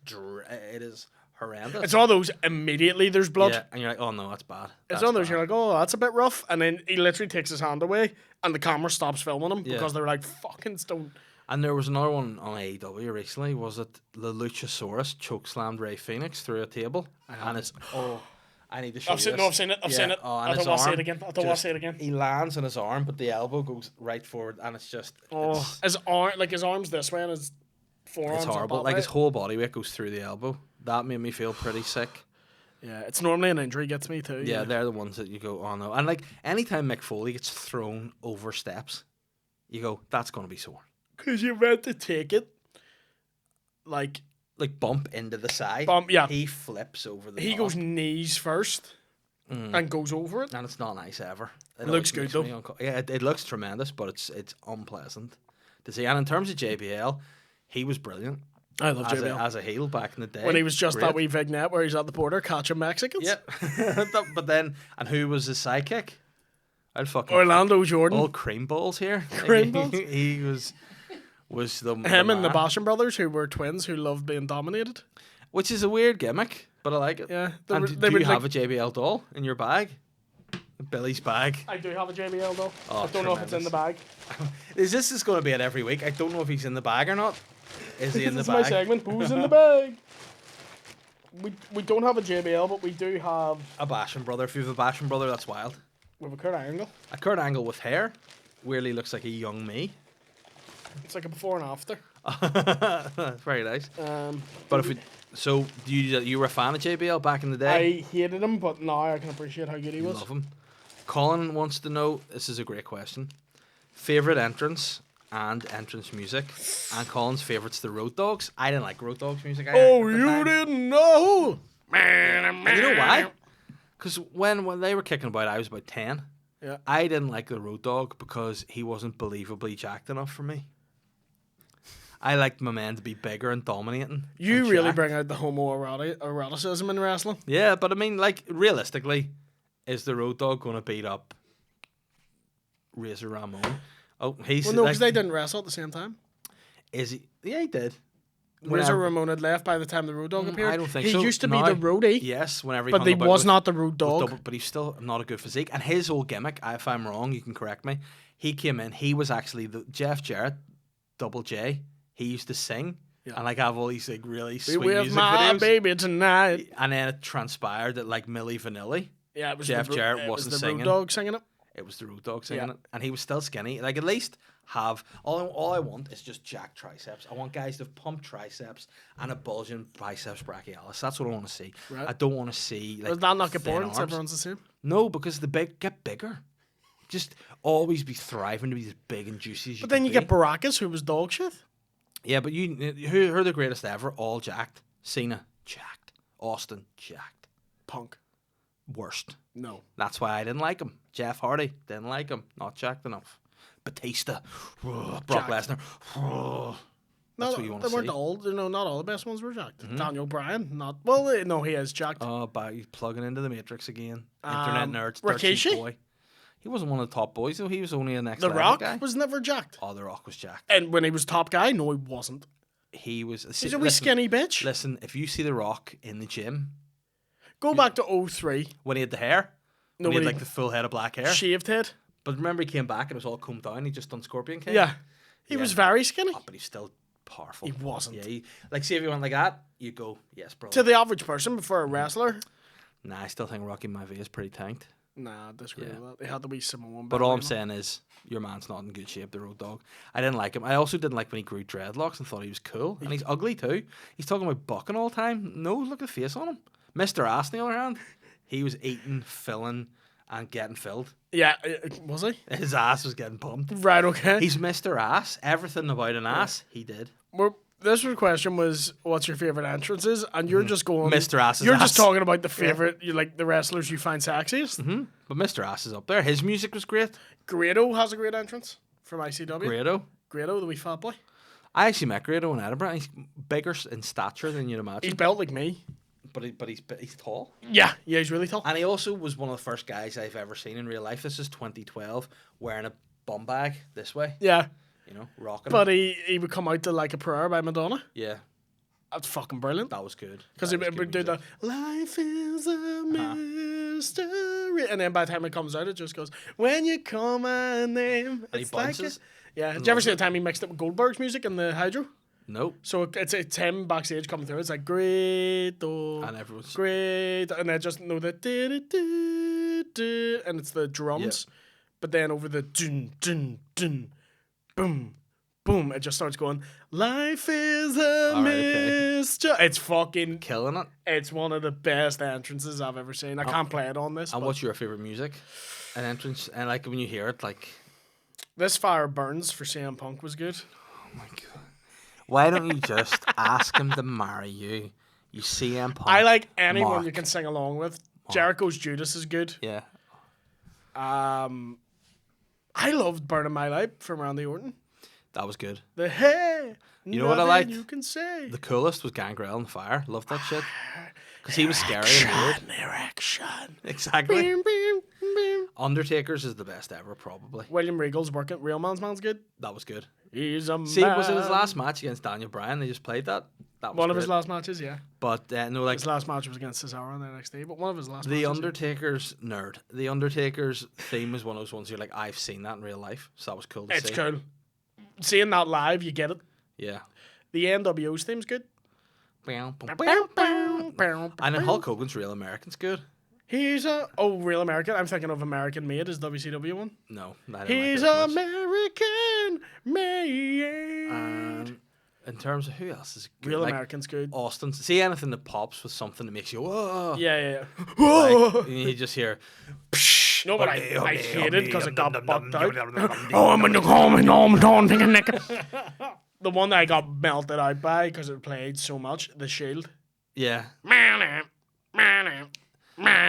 it is horrendous. it's all those immediately there's blood. Yeah, and you're like, oh no, that's bad. It's That's on those, bad. you're like, oh, that's a bit rough. And then he literally takes his hand away and the camera stops filming him Yeah. because they're like, fucking stone. And there was another one on AEW recently. Was it the Luchasaurus chokeslammed Ray Phoenix through a table? And it's I need to show I've seen, you no, this. I've seen it. I've Yeah, seen it. oh, and I don't his want to see arm it again. I don't want to see it again. He lands on his arm, but the elbow goes right forward, and it's just Oh, his arm's this way and his forearms it's are horrible. that Like way. his whole body weight goes through the elbow. That made me feel pretty sick. Yeah, it's normally an injury gets me too. Yeah, they're the ones that you go, oh no. And like anytime Mick Foley gets thrown over steps, you go, that's going to be sore. Because you're meant to take it. Like Bump into the side. Bump, yeah. He flips over the he top. goes knees first and goes over it. And it's not nice ever. It Looks always good, makes though. me yeah, it looks tremendous, but it's unpleasant to see. And in terms of JBL, he was brilliant I love as JBL. a heel back in the day. When he was just Great. that wee vignette where he's at the border catching Mexicans. Yeah. But then, and who was his sidekick? I'd fucking Orlando Jordan. all cream balls here. Cream balls? He was the Him and the man. Basham brothers, who were twins who loved being dominated. Which is a weird gimmick, but I like it. Yeah, And they do would you have a JBL doll in your bag? Billy's bag. I do have a JBL though. Oh, I don't know if it's in the bag. This is going to be it every week. I don't know if he's in the bag or not. Is he in the This is my bag? segment. Who's in the bag? We don't have a JBL, but we do have A Basham brother. If you have a Basham brother, that's wild. we have a Kurt Angle. A Kurt Angle with hair weirdly looks like a young me. It's like a before and after. Very nice. But if we, so you were a fan of JBL back in the day? I hated him, but now I can appreciate how good he was. Love him. Colin wants to know. This is a great question. Favorite entrance and entrance music, and Colin's favorite's the Road Dogs. I didn't like Road Dogs music. Oh, you didn't know? And you know why? Because when they were kicking about, I was about 10. Yeah. I didn't like the Road Dog because he wasn't believably jacked enough for me. I liked my man to be bigger and dominating. You and really jacked. bring out the homoeroticism in wrestling. Yeah, but I mean, like, realistically, is the Road Dog going to beat up Razor Ramon? Oh, he's Well, no, because like, they didn't wrestle at the same time. Is he? Yeah, he did. Razor Ramon had left by the time the Road Dog appeared. I don't think he so. He used to No, be the roadie. Yes, whenever he But hung he about was with- not the Road Dog. but he's still not a good physique. And his whole gimmick, if I'm wrong, you can correct me. He came in. He was actually the Jeff Jarrett, Double J. He used to sing and like have all these like really Be sweet with music my videos. baby tonight. And then it transpired that like Milli Vanilli, Yeah, it was Jeff the, Jarrett it was wasn't the singing. Road Dog singing it. It was the Road Dog singing Yeah. it, and he was still skinny. Like at least have all I want is just jack triceps. I want guys to have pumped triceps and a bulging biceps brachialis. That's what I want to see. Right. I don't want to see like Does that not get thin boring? arms. Everyone's the same. No, because the big get bigger. Just always be thriving to be as big and juicy as you But then can you be. get Baracus, who was dog shit. Yeah, but who are the greatest ever? All jacked. Cena, jacked. Austin, jacked. Punk. Worst. No. That's why I didn't like him. Jeff Hardy, didn't like him. Not jacked enough. Batista, Brock Jacked. Lesnar. No, That's what you want they to weren't see. all. Not all the best ones were jacked. Daniel Bryan, not well. No, he is jacked. Oh, but he's plugging into the Matrix again. Internet nerds. Rikishi? Dirty boy. He wasn't one of the top boys though. He was only a next The level Rock guy. was never jacked. Oh, The Rock was jacked. And when he was top guy, no, he wasn't. He was. He's a wee skinny bitch. Listen, if you see The Rock in the gym Go back to 03. when he had the hair, No, when he had when like the full head of black hair. Shaved head. But remember, he came back and it was all combed down. He just done Scorpion King. Yeah. He was very skinny. Oh, but he's still powerful. He wasn't. Yeah, like see if you went like that, you go, yes, bro. To the average person, before a wrestler. Nah, I still think Rocky Maivia is pretty tanked. Nah, I disagree with that. They had to be Samoan. But all I'm saying is, your man's not in good shape, the Road Dog. I didn't like him. I also didn't like when he grew dreadlocks and thought he was cool. And he's ugly too. He's talking about bucking all the time. No, look at the face on him. Mr. Ass, on the other hand, he was eating, filling, and getting filled. Yeah, was he? His ass was getting pumped. Right, okay. He's Mr. Ass. Everything about an ass, he did. This question was, what's your favorite entrances? And you're just going... Mr. Ass's You're ass. just talking about the favorite, you like the wrestlers you find sexiest. But Mr. Ass is up there. His music was great. Grado has a great entrance from ICW. Grado. Grado, the wee fat boy. I actually met Grado in Edinburgh. He's bigger in stature than you'd imagine. He's built like me. But he's tall. Yeah, he's really tall. And he also was one of the first guys I've ever seen in real life. This is 2012, wearing a bum bag this way. Yeah, Rocking but it. he would come out to like a prayer by Madonna. Yeah, That's fucking brilliant. that was good. Because he would do the life is a mystery, and then by the time it comes out, it just goes when you call my name. And he bounces. Yeah. Did you ever see the time he mixed it with Goldberg's music in the Hydro? Nope. So it's him backstage coming through. It's like great, And everyone's great, and then just know that and it's the drums, but then over the dun dun dun, boom, boom, it just starts going. Life is a All right, okay. mystery. It's fucking. killing it. It's one of the best entrances I've ever seen. I can't play it on this. And but what's your favorite music? An entrance, and like when you hear it, like, This Fire Burns for CM Punk was good. oh my god, why don't you just ask him to marry you? You see him. I like anyone Mark. you can sing along with. Jericho's Judas is good. Yeah. I loved Burning My Light from Randy Orton. That was good. The hey, You know what I nothing liked? You can say The coolest was Gangrel and Fire. Loved that shit. Because he was scary and weird. erection. Exactly. Bing, bing, bing. Undertaker's is the best ever, probably. William Regal's working. Real Man's good. That was good. He's a See, man. was it his last match against Daniel Bryan? They just played that. That was One of great. his last matches, yeah. But no, like His last match was against Cesaro in the NXT, but one of his last the matches. Undertaker's nerd. The Undertaker's theme is one of those ones you're like, I've seen that in real life, so that was cool to It's see. cool. Seeing that live, you get it. Yeah. The NWO's theme's good. And And then Hulk Hogan's Real American's good. He's a Real American. I'm thinking of American Made is WCW one. No, I didn't He's like it as much. American made. in terms of who else is good? Real like, American's good. Austin. See anything that pops with something that makes you whoa. Yeah. Like, you just hear. You know what I hated because it got bucked out? Oh, I'm in the home, the one that I got melted out by because it played so much, The Shield. Yeah. Man. And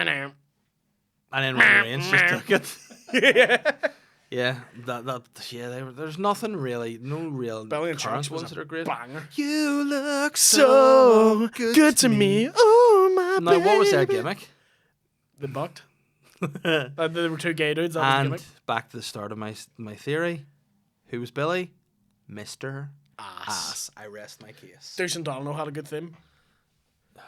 then Roman Reigns just took it. Yeah, there's nothing really, no real Belly and current Chucks was ones a that are great. banger. You look So good to me. Oh, my Now, what was their baby. gimmick? They bucked. There were two gay dudes. That was the And gimmick. back to the start of my theory. Who was Billy? Mr. Ass. I rest my case. Deuce and Domino had a good theme.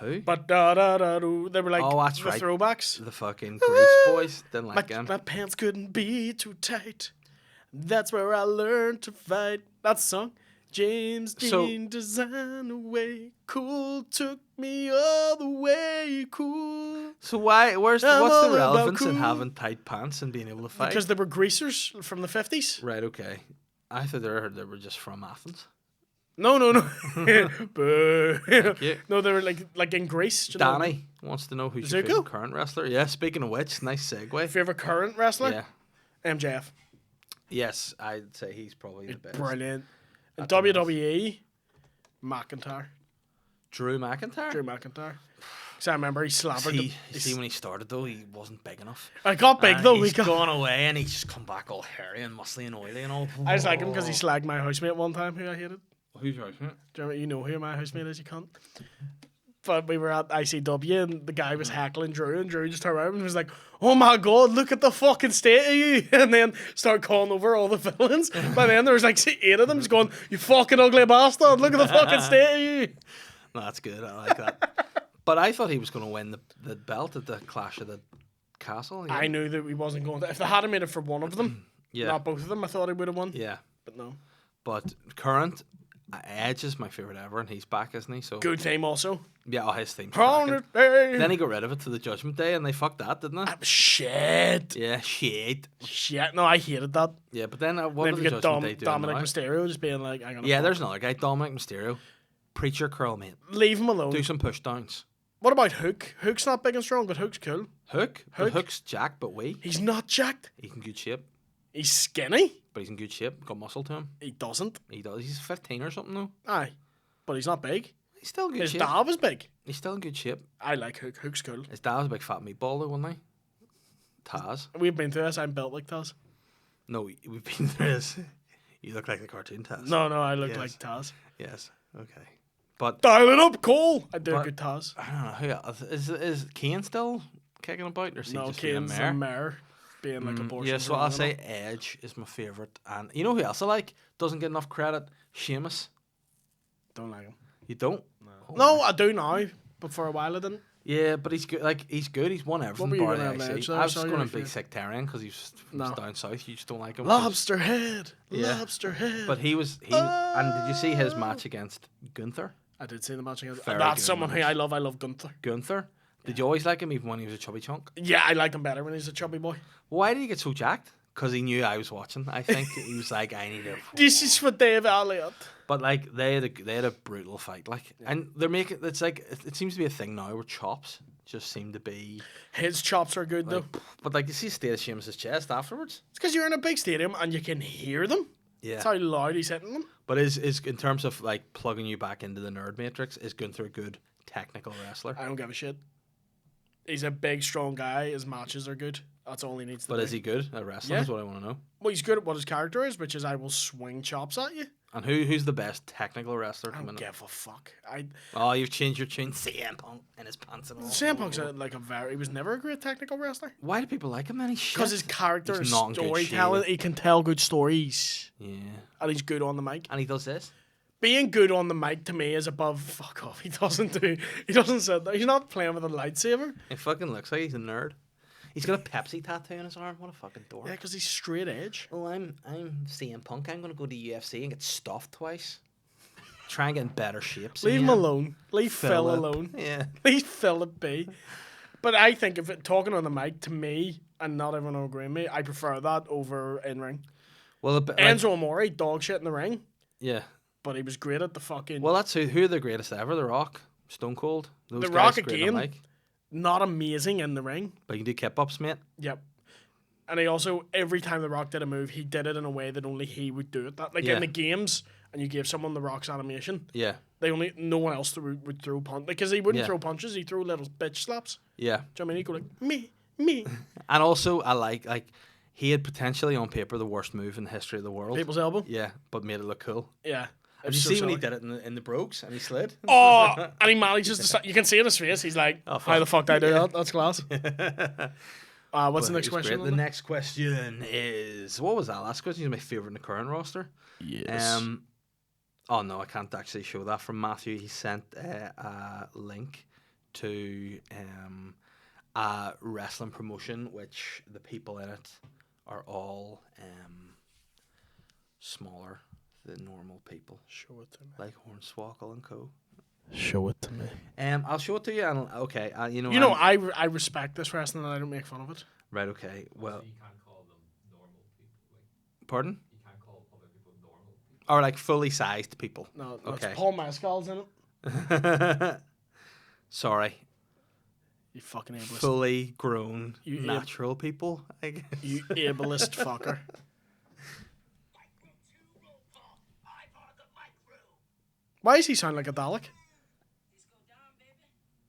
Who? But they were like Oh, that's the right. throwbacks. The fucking Grease boys. Didn't like him. My pants couldn't be too tight. That's where I learned to fight. That's the song. James Dean design away. Cool took me all the way. Cool. So what's I'm the all about relevance in cool. having tight pants and being able to fight? Because they were greasers from the 50s. Right, okay. I thought they were just from Athens. No. Boo. you. No, they were like in Greece. Do you know? Danny wants to know who's your Zuko? favorite current wrestler. Yeah, speaking of which, nice segue. Favorite current wrestler? Yeah. MJF. Yes, I'd say he's probably the best. Brilliant. In That's a mess. WWE, McIntyre. Drew McIntyre? Drew McIntyre. Because I remember he slobbered See, him. when he started though, he wasn't big enough. I got big though. He's gone away and he's just come back all hairy and muscly and oily and all. I just like him because he slagged my housemate one time who I hated. Who's your housemate? Do you know who my housemate is, you cunt? But we were at ICW and the guy was heckling Drew and Drew just turned around and was like, oh my god, look at the fucking state of you. And then start calling over all the villains. By then there was like 8 of them just going, you fucking ugly bastard, look at the fucking state of you. No, that's good. I like that. But I thought he was going to win the belt at the Clash of the Castle. Yeah. I knew that he wasn't going to. If they had made it for one of them, not both of them, I thought he would have won. Yeah. But no. But current, Edge is my favourite ever, and he's back, isn't he? So Good theme also. yeah, his theme's On cracking. the day. Then he got rid of it to the Judgment Day, and they fucked that, didn't they? Shit. Yeah, shit. Shit. No, I hated that. Yeah, but then what Then did you the get Judgment Day do Dominic now? Mysterio just being like, I'm gonna Yeah, fuck. there's another guy, Dominic Mysterio. Preacher curl, mate. Leave him alone. Do some push downs. What about Hook? Hook's not big and strong, but Hook's cool. Hook? Hook? But Hook's jacked, but wee. He's not jacked. He's in good shape. He's skinny. But he's in good shape. Got muscle to him. He doesn't. He does. He's 15 or something, though. Aye. But he's not big. He's still in good His shape. dad was big. He's still in good shape. I like Hook. Hook's cool. His dad was a big fat meatball, though, wasn't he? Taz. We've been through this. I'm built like Taz. No, we've been through this. You look like the cartoon Taz. No, I look Yes. like Taz. Yes. Okay. But Dial it up, Cole. I do a But- good Taz. I don't know who else. Is Kane still kicking about, or is he No, just being a Kane's mayor? a mayor. Being like abortion. Yeah, so I'll say Edge is my favorite, and you know who else I like? Doesn't get enough credit. Sheamus. Don't like him. You don't? No, I do now. But for a while I didn't. Yeah, but he's good. Like he's good. He's won everything. were you bar gonna the have IC. Edge there? I was just Sorry, going I to be forget. sectarian because he's No. down south. You just don't like him. 'cause- Lobster head. Yeah. Lobster head. But he and did you see his match against Gunther? I did see the match against. Very That's good someone who match. I love. I love Gunther. Gunther. Did you always like him even when he was a chubby chunk? Yeah, I liked him better when he was a chubby boy. Why did he get so jacked? Because he knew I was watching. I think he was like, I need to. This is for Dave Elliott. But like they had a brutal fight, like, and they're making it's like it seems to be a thing now where chops just seem to be His chops are good like, though. but like you see state of Sheamus' chest afterwards. It's because you're in a big stadium and you can hear them. Yeah. That's how loud he's hitting them. But is in terms of like plugging you back into the nerd matrix, is Gunther a good technical wrestler? I don't give a shit. He's a big, strong guy. His matches are good. That's all he needs to But do. is he good at wrestling? Yeah. Is what I want to know. Well, he's good at what his character is, which is I will swing chops at you. And who's the best technical wrestler I coming don't up? give a fuck. Oh, you've changed your tune, CM Punk and his pants and all. CM Punk's he was never a great technical wrestler. Why do people like him then? He's Because his shit. character He's is not in good storytelling. shape. He can tell good stories. Yeah. And he's good on the mic. And he does this. Being good on the mic to me is above fuck off. He doesn't sit there. He's not playing with a lightsaber. It fucking looks like he's a nerd. He's got a Pepsi tattoo on his arm. What a fucking dork. Yeah, because he's straight edge. Oh, I'm CM Punk. I'm gonna go to UFC and get stuffed twice. Try and get in better shape. Leave him alone. Leave Phil Philip. alone. Yeah. Leave Philip be. But I think if talking on the mic to me, and not everyone will agree with me, I prefer that over in ring. Well, like, Enzo Amore, dog shit in the ring. yeah. but he was great at the fucking. Well, that's who are the greatest ever? The Rock, Stone Cold. Those The guys Rock are great again. on mic. Not amazing in the ring. But you can do kip-ups, mate. Yep. And he also, every time The Rock did a move, he did it in a way that only he would do it. That like Yeah. in the games, and you gave someone The Rock's animation, Yeah, no one else would throw punch because he wouldn't Yeah. throw punches. He'd throw little bitch slaps. yeah. Do you know what I mean? He'd go like me. And also, I like he had potentially on paper the worst move in the history of the world. People's elbow. Yeah, but made it look cool. Yeah. Have you seen when he did it in the Brogues and he slid? Oh, and he manages to. You can see in his face. He's like, Oh, "How the fuck did I do that? That's class." What's But the next it was question? great. The next question is, what was that last question? Is my favorite in the current roster. Yes. Oh no, I can't actually show that from Matthew. He sent a link to a wrestling promotion, which the people in it are all smaller than normal people, Show it to me. like Hornswoggle and Co. Show it to me. I'll show it to you. And okay, I respect this wrestling and I don't make fun of it. right. Okay, well, You can't call them normal people. Like, pardon. you can't call other people normal people. Or like fully sized people. No, Okay. it's Paul Mescal's in it. Sorry, You fucking ableist. fully grown You natural people. I guess. You ableist fucker. Why does he sound like a Dalek?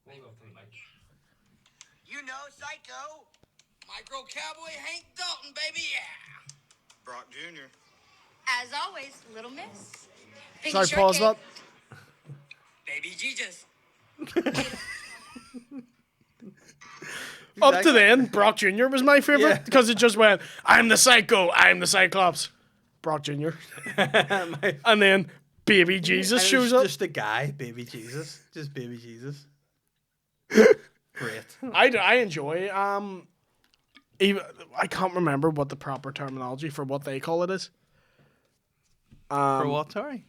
Hold up to the mic. You know, Psycho. Micro Cowboy Hank Dalton, baby, yeah. Brock Jr. As always, Little Miss. Big Sorry, pause that. Baby Jesus. Up to then, Brock Jr. was my favorite Yeah. because it just went, I'm the Psycho, I'm the Cyclops. Brock Jr. And then Baby Jesus And shows it's up. Just a guy, baby Jesus. Just baby Jesus. Great. I enjoy even I can't remember what the proper terminology for what they call it is. For what, sorry?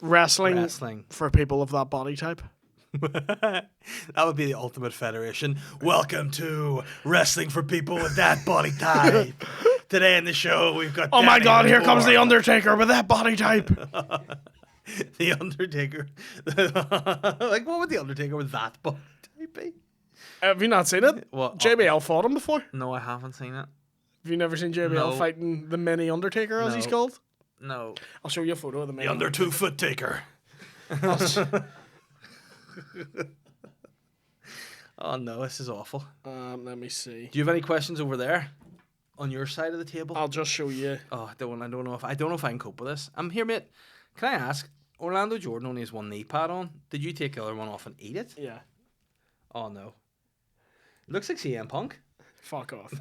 Wrestling Wrestling. for people of that body type. That would be the ultimate federation. Welcome to Wrestling for People with That Body Type. Today in the show, we've got. Oh my Danny god, here comes the Moore. Undertaker with that body type. The Undertaker. Like, what would the Undertaker with that body type be? Have you not seen it? What? JBL fought him before. No, I haven't seen it. Have you never seen JBL No. fighting the mini Undertaker, as he's No. called? No. I'll show you a photo of the mini. The under 2 foot taker. Oh no, this is awful. Let me see. Do you have any questions over there on your side of the table? I'll just show you. Oh, I don't know if I can cope with this. I'm here, mate. Can I ask? Orlando Jordan only has one knee pad on. Did you take the other one off and eat it? Yeah. Oh no. It looks like CM Punk. Fuck off.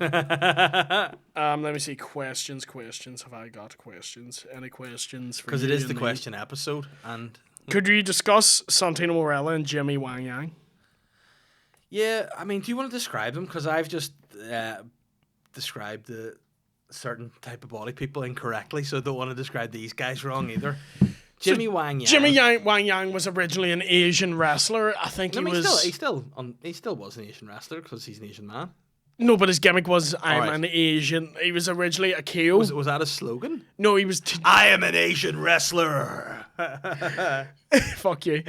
Let me see. Questions. Have I got questions? Any questions? Because it is the question episode, and Could you discuss Santino Morella and Jimmy Wang Yang? yeah, I mean, do you want to describe them? Because I've just described the certain type of body people incorrectly, so I don't want to describe these guys wrong either. Jimmy Wang Yang. Wang Yang was originally an Asian wrestler. I think No, he I mean, was. he still was an Asian wrestler because he's an Asian man. No, but his gimmick was I'm Alright. an Asian. He was originally a KO. Was that a slogan? No, he was. I am an Asian wrestler. Fuck you.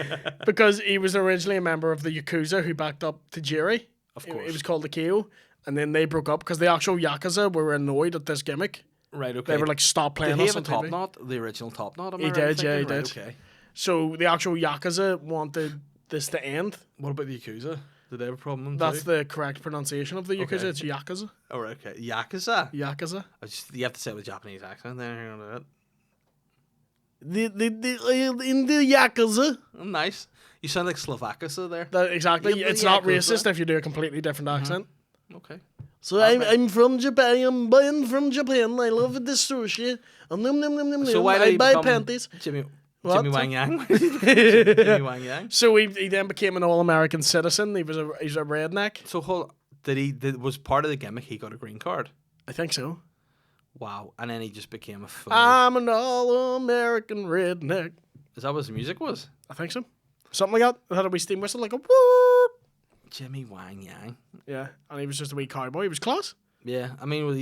Because he was originally a member of the Yakuza who backed up Tajiri. Of It course. was called the KO. And then they broke up because the actual Yakuza were annoyed at this gimmick. Right, okay. They were like, stop playing Did he us have a on top TV. knot? The original top knot? Am I He right did, in yeah, he thinking? Right, did. Okay. So the actual Yakuza wanted this to end. What about the Yakuza? Did they have a problem? That's too? the correct pronunciation of the Yakuza. Okay. It's Yakuza. Oh, right, okay. Yakuza? Yakuza. You have to say it with a Japanese accent there. Hang on a minute. In the Yakuza. Oh, nice. You sound like Slovakia there. Exactly. Yeah, It's the not Yakuza. racist if you do a completely different accent. Okay. So I'm from Japan. I'm from Japan. I love the sushi. So why did I he buy become panties. Jimmy What? Wang Yang? Jimmy Wang Yang? So he then became an all-American citizen. He's a redneck. So was part of the gimmick he got a green card? I think so. Wow. And then he just became a full... I'm an all-American redneck. Is that what his music was? I think so. Something like that. Had a wee steam whistle like a whoop. Jimmy Wang Yang. Yeah, and he was just a wee cowboy. He was class. Yeah, I mean,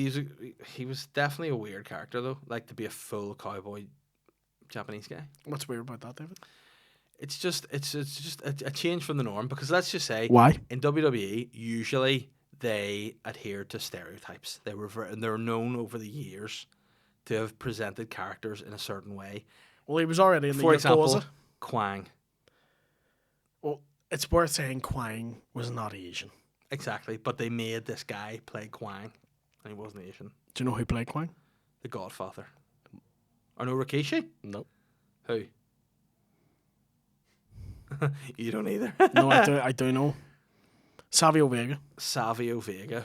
he was definitely a weird character though. Like to be a full cowboy Japanese guy. What's weird about that, David? It's just a change from the norm because let's just say Why? in WWE usually they adhere to stereotypes. And they're known over the years to have presented characters in a certain way. Well, he was already in the For example, Yakuza. Kwang. Well, it's worth saying Kwang was not Asian. Exactly, but they made this guy play Kwang, and he wasn't Asian. Do you know who played Kwang? The Godfather. Or no, Rikishi? No. Who? You don't either. No, I do know. Savio Vega. Savio Vega.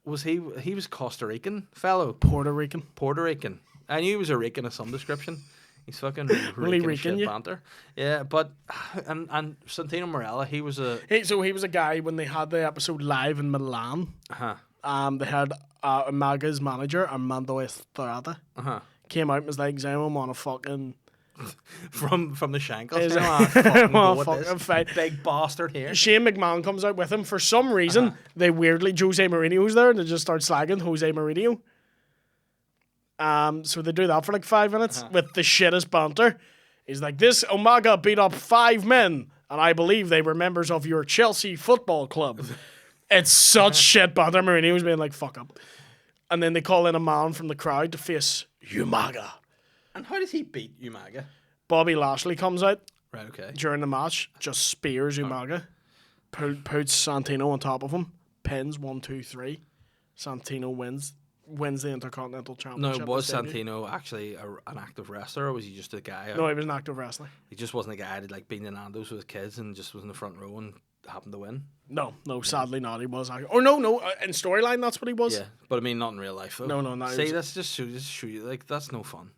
Was he was Costa Rican fellow? Puerto Rican. Puerto Rican. I knew he was a Rican of some description. He's fucking Really Rican as Rican, shit yeah. banter. Yeah, but and Santino Marella, he was a So he was a guy when they had the episode live in Milan. They had Umaga's manager, Armando Estrada, came out and was like, "Does anyone want to fucking from the Shankles? Is- Fucking Well, go with fucking this fight. big bastard here." Shane McMahon comes out with him. For some reason, they weirdly, Jose Mourinho's there, and they just start slagging Jose Mourinho. So they do that for like 5 minutes with the shittest banter. He's like, "This Umaga beat up 5 men, and I believe they were members of your Chelsea football club." It's such shit banter. Mourinho's being like, "Fuck up." And then they call in a man from the crowd to face Umaga. And how does he beat Umaga? Bobby Lashley comes out Right, okay. during the match, just spears Umaga, puts Santino on top of him, pins 1, 2, 3. Santino wins the Intercontinental No, Championship. was instead. Santino actually an active wrestler, or was he just a guy? No, he was an active wrestler. He just wasn't a guy that like been in Nando's with his kids and just was in the front row and happened to win. No, sadly not. He was actually. Or no, in storyline that's what he was. Yeah, but I mean, not in real life though. No, not. See, that's just show you like that's no fun.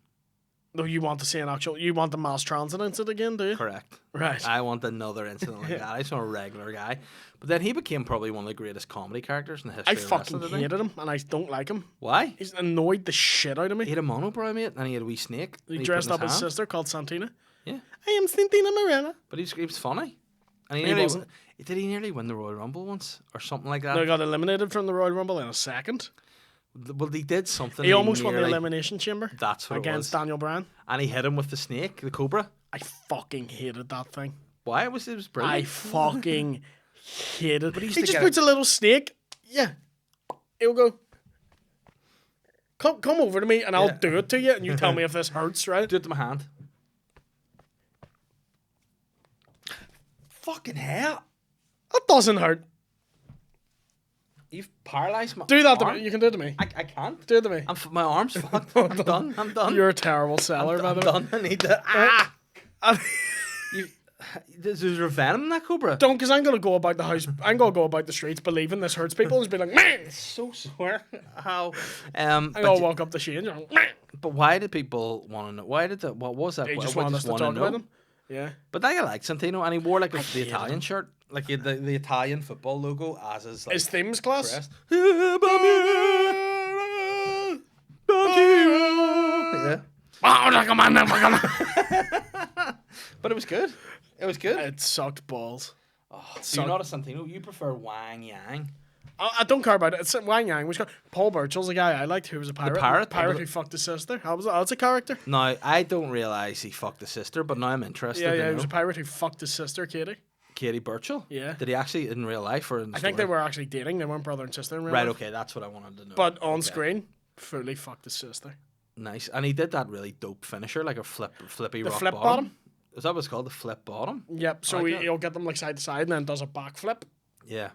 No, you want to see you want the mass transit incident again, do you? Correct. Right. I want another incident like that. I just want a regular guy. But then he became probably one of the greatest comedy characters in the history I of fucking wrestling. Didn't he? hated him, and I don't like him. Why? He's annoyed the shit out of me. He had a monobrow, mate, and he had a wee snake. He that dressed put up in his hand. sister called Santina. Yeah, I am Santina Morella. but he was funny. And he He nearly wasn't. did he nearly win the Royal Rumble once or something like that? They got eliminated from the Royal Rumble in a second. Well, he did something. He almost won the nearly- Elimination Chamber. That's what it against was. Daniel Bryan. And he hit him with the snake, the cobra. I fucking hated that thing. Why? It was I brilliant. fucking hated. But he used he to just get puts a little snake. Yeah, he'll go. Come over to me, and I'll Yeah. do it to you, and you tell me if this hurts, right? Do it to my hand. Fucking hell! That doesn't hurt. You've paralyzed my Do that to arm. me. You can do it to me. I can't. Do it to me. My arm's fucked. I'm done. I'm done. You're a terrible seller, by I'm the way. done. I need to. There's venom in that cobra. Don't, because I'm gonna go about the house. I'm gonna go about the streets believing this hurts people and just be like, man. So sore. How? I'm gonna walk up the Shane. But why did people want to know? Why did that? What was that? They just What wanted us to wanna talk know? about him. Yeah. But I like Santino, and he wore like the hated Italian him. shirt, like he had the Italian football logo as his like His themes class. crest. Yeah. But it was good. It was good. It sucked balls. So you're not a Santino. You prefer Wang Yang. I don't care about it. It's Wang Yang. Which Paul Burchill's a guy I liked who was a pirate. pirate? Pirate who fucked his sister. That's a character. Now I don't realize he fucked his sister, but now I'm interested. Yeah, to he know. was a pirate who fucked his sister, Katie. Katie Burchill. Yeah. Did he actually in real life or in the I think they story? were actually dating. They weren't brother and sister in real Right. life. Okay, that's what I wanted to know. But on Okay. screen, fully fucked his sister. Nice, and he did that really dope finisher, like a flippy The rock flip bottom. bottom? Is that what it's called? The flip bottom. Yep. So like that. he'll get them like side to side and then does a backflip, Yeah.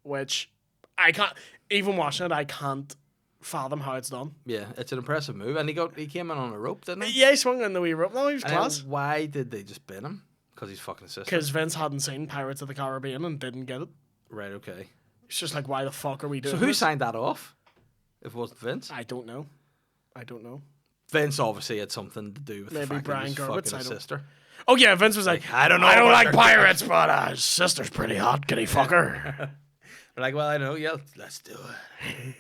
which I can't. Even watching it, I can't fathom how it's done. Yeah, it's an impressive move, and he came in on a rope, didn't he? Yeah, he swung in the wee rope. No, he was And then class. why did they just bin him? Because he's fucking his sister. Because Vince hadn't seen Pirates of the Caribbean and didn't get it. Right. Okay. It's just like, why the fuck are we doing So who this? signed that off? If it wasn't Vince. I don't know. Vince obviously had something to do with Maybe the fact Brian that he was Gewirtz, fucking his I don't- sister. Oh yeah, Vince was like, I don't know I don't about like her." pirates, but his sister's pretty hot. Can he fuck her? They're like, well, I know. Yeah, let's do it.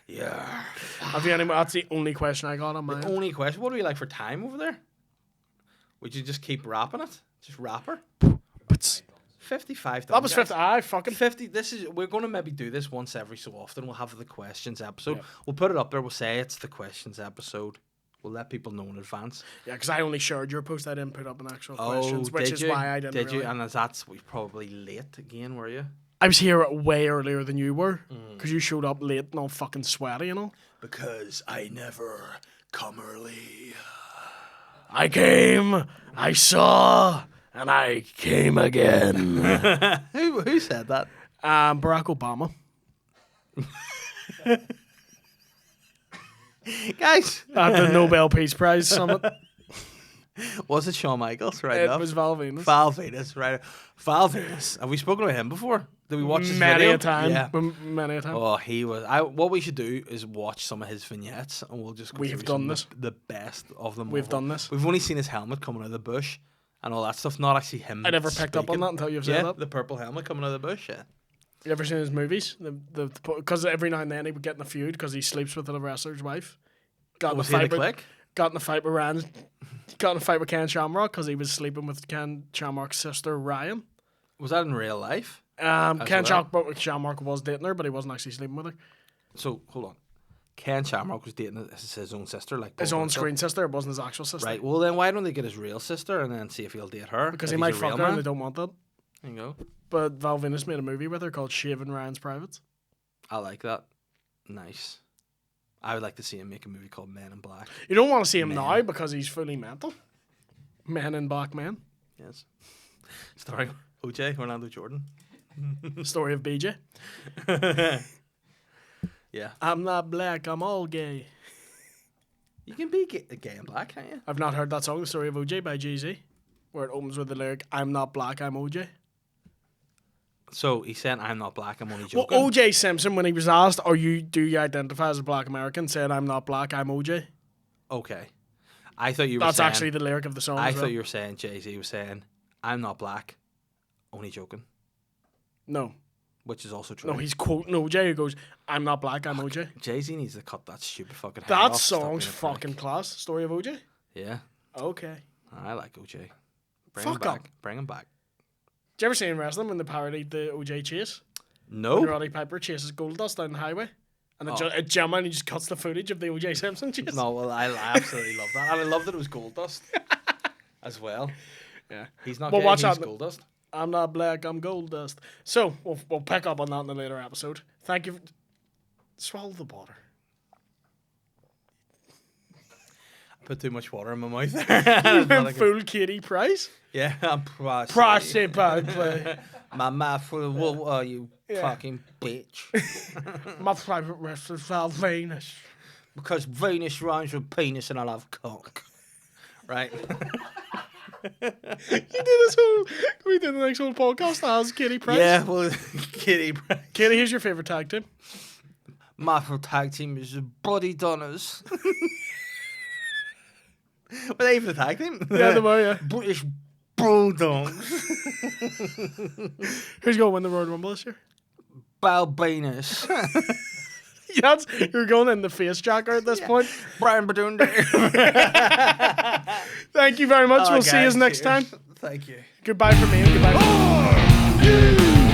Yeah. Have you any? That's the only question I got on mine. Only question: what do we like for time over there? Would you just keep rapping it? Just rap her? 55. That was 50. I fucking 50. We're going to maybe do this once every so often. We'll have the questions episode. We'll put it up there. We'll say it's the questions episode. We'll let people know in advance. Yeah, because I only shared your post. I didn't put up an actual questions, which did is you? why I didn't. Did you? really. And that's we probably late again, were you? I was here way earlier than you were Mm. because you showed up late and all fucking sweaty, you know. Because I never come early. I came, I saw, and I came again. Who said that? Barack Obama. Guys, At the Nobel Peace Prize summit. was it Shawn Michaels? Right It enough. was Val Venus. Val Venis, right? Val Venis. Have we spoken about him before? Did we watch his Many video? a time. Yeah. Many a time. Oh, he was. What we should do is watch some of his vignettes, and we'll just. Go We've through done some this. of The best of them. We've all. done this. We've only seen his helmet coming out of the bush, and all that stuff. Not actually him. I never picked up on speaking. that until you've said Yeah, that. the purple helmet coming out of the bush. Yeah. You ever seen his movies? Because every now and then he would get in a feud because he sleeps with the wrestler's wife. Got in a Was he in fight the with- click? Got in a fight with Ryan. Got in a fight with Ken Shamrock because he was sleeping with Ken Shamrock's sister Ryan. Was that in real life? Ken well? Shamrock was dating her, but he wasn't actually sleeping with her. So hold on. Ken Shamrock was dating his own sister, like His Bob own Russell. screen sister. It wasn't his actual sister. Right. Well, then why don't they get his real sister and then see if he'll date her? Because if he he's might a real fuck her and man? they don't want that. There you go. But Val Venus made a movie with her called Shaving Ryan's Privates. I like that. Nice. I would like to see him make a movie called Men in Black. You don't want to see him Man. now because he's fully mental. Men in Black Men. Yes. Starring OJ, Orlando Jordan. Story of BJ. Yeah. I'm not black, I'm all gay. You can be gay and black, can't you? I've not heard that song, The Story of OJ by Jay-Z, where it opens with the lyric, I'm not black, I'm OJ. So he said, I'm not black, I'm only Well, joking. OJ Simpson, when he was asked, do you identify as a black American, said, I'm not black, I'm OJ. Okay. I thought you were That's saying... actually the lyric of the song I as well. thought you were saying Jay-Z was saying, I'm not black, only joking. No. Which is also true. No, he's quoting OJ who goes, I'm not black, I'm OJ. Jay-Z needs to cut that stupid fucking hair That off, stop song's being a prick. fucking class. Story of OJ? Yeah. Okay. I like OJ. Bring Fuck him back. up. Bring him back. Did you ever see in wrestling when they parodied the OJ chase? No. When Roddy Piper chases Goldust down the highway? And it jam and he just cuts the footage of the OJ Simpson chase. No, well, I absolutely love that. And I love that it was Goldust as well. Yeah. He's not But gay, watch he's that- Goldust. I'm not black, I'm Goldust. So, we'll pick up on that in a later episode. Thank you. Swallow the water. I put too much water in my mouth there. Went full Katie Price. Yeah, I'm prosy. Prosy play. My mouth full of wool, you Yeah. fucking bitch. My favourite wrestler's Val Venus. Because Venus rhymes with penis and I love cock. Right? You did this whole. We did the next whole podcast as Katie Price. Yeah, well, Kitty Price. Katie, who's your favourite tag team? My favourite tag team is the Bloody Donners. Were they even a tag team? Yeah, they were, yeah. British Bulldogs. Who's going to win the Royal Rumble this year? Bal Benis. You're going in the face jacker at this point. Brian Badunde. Thank you very much. Oh, We'll see you guys, next cheers. time. Thank you. Goodbye from me and goodbye from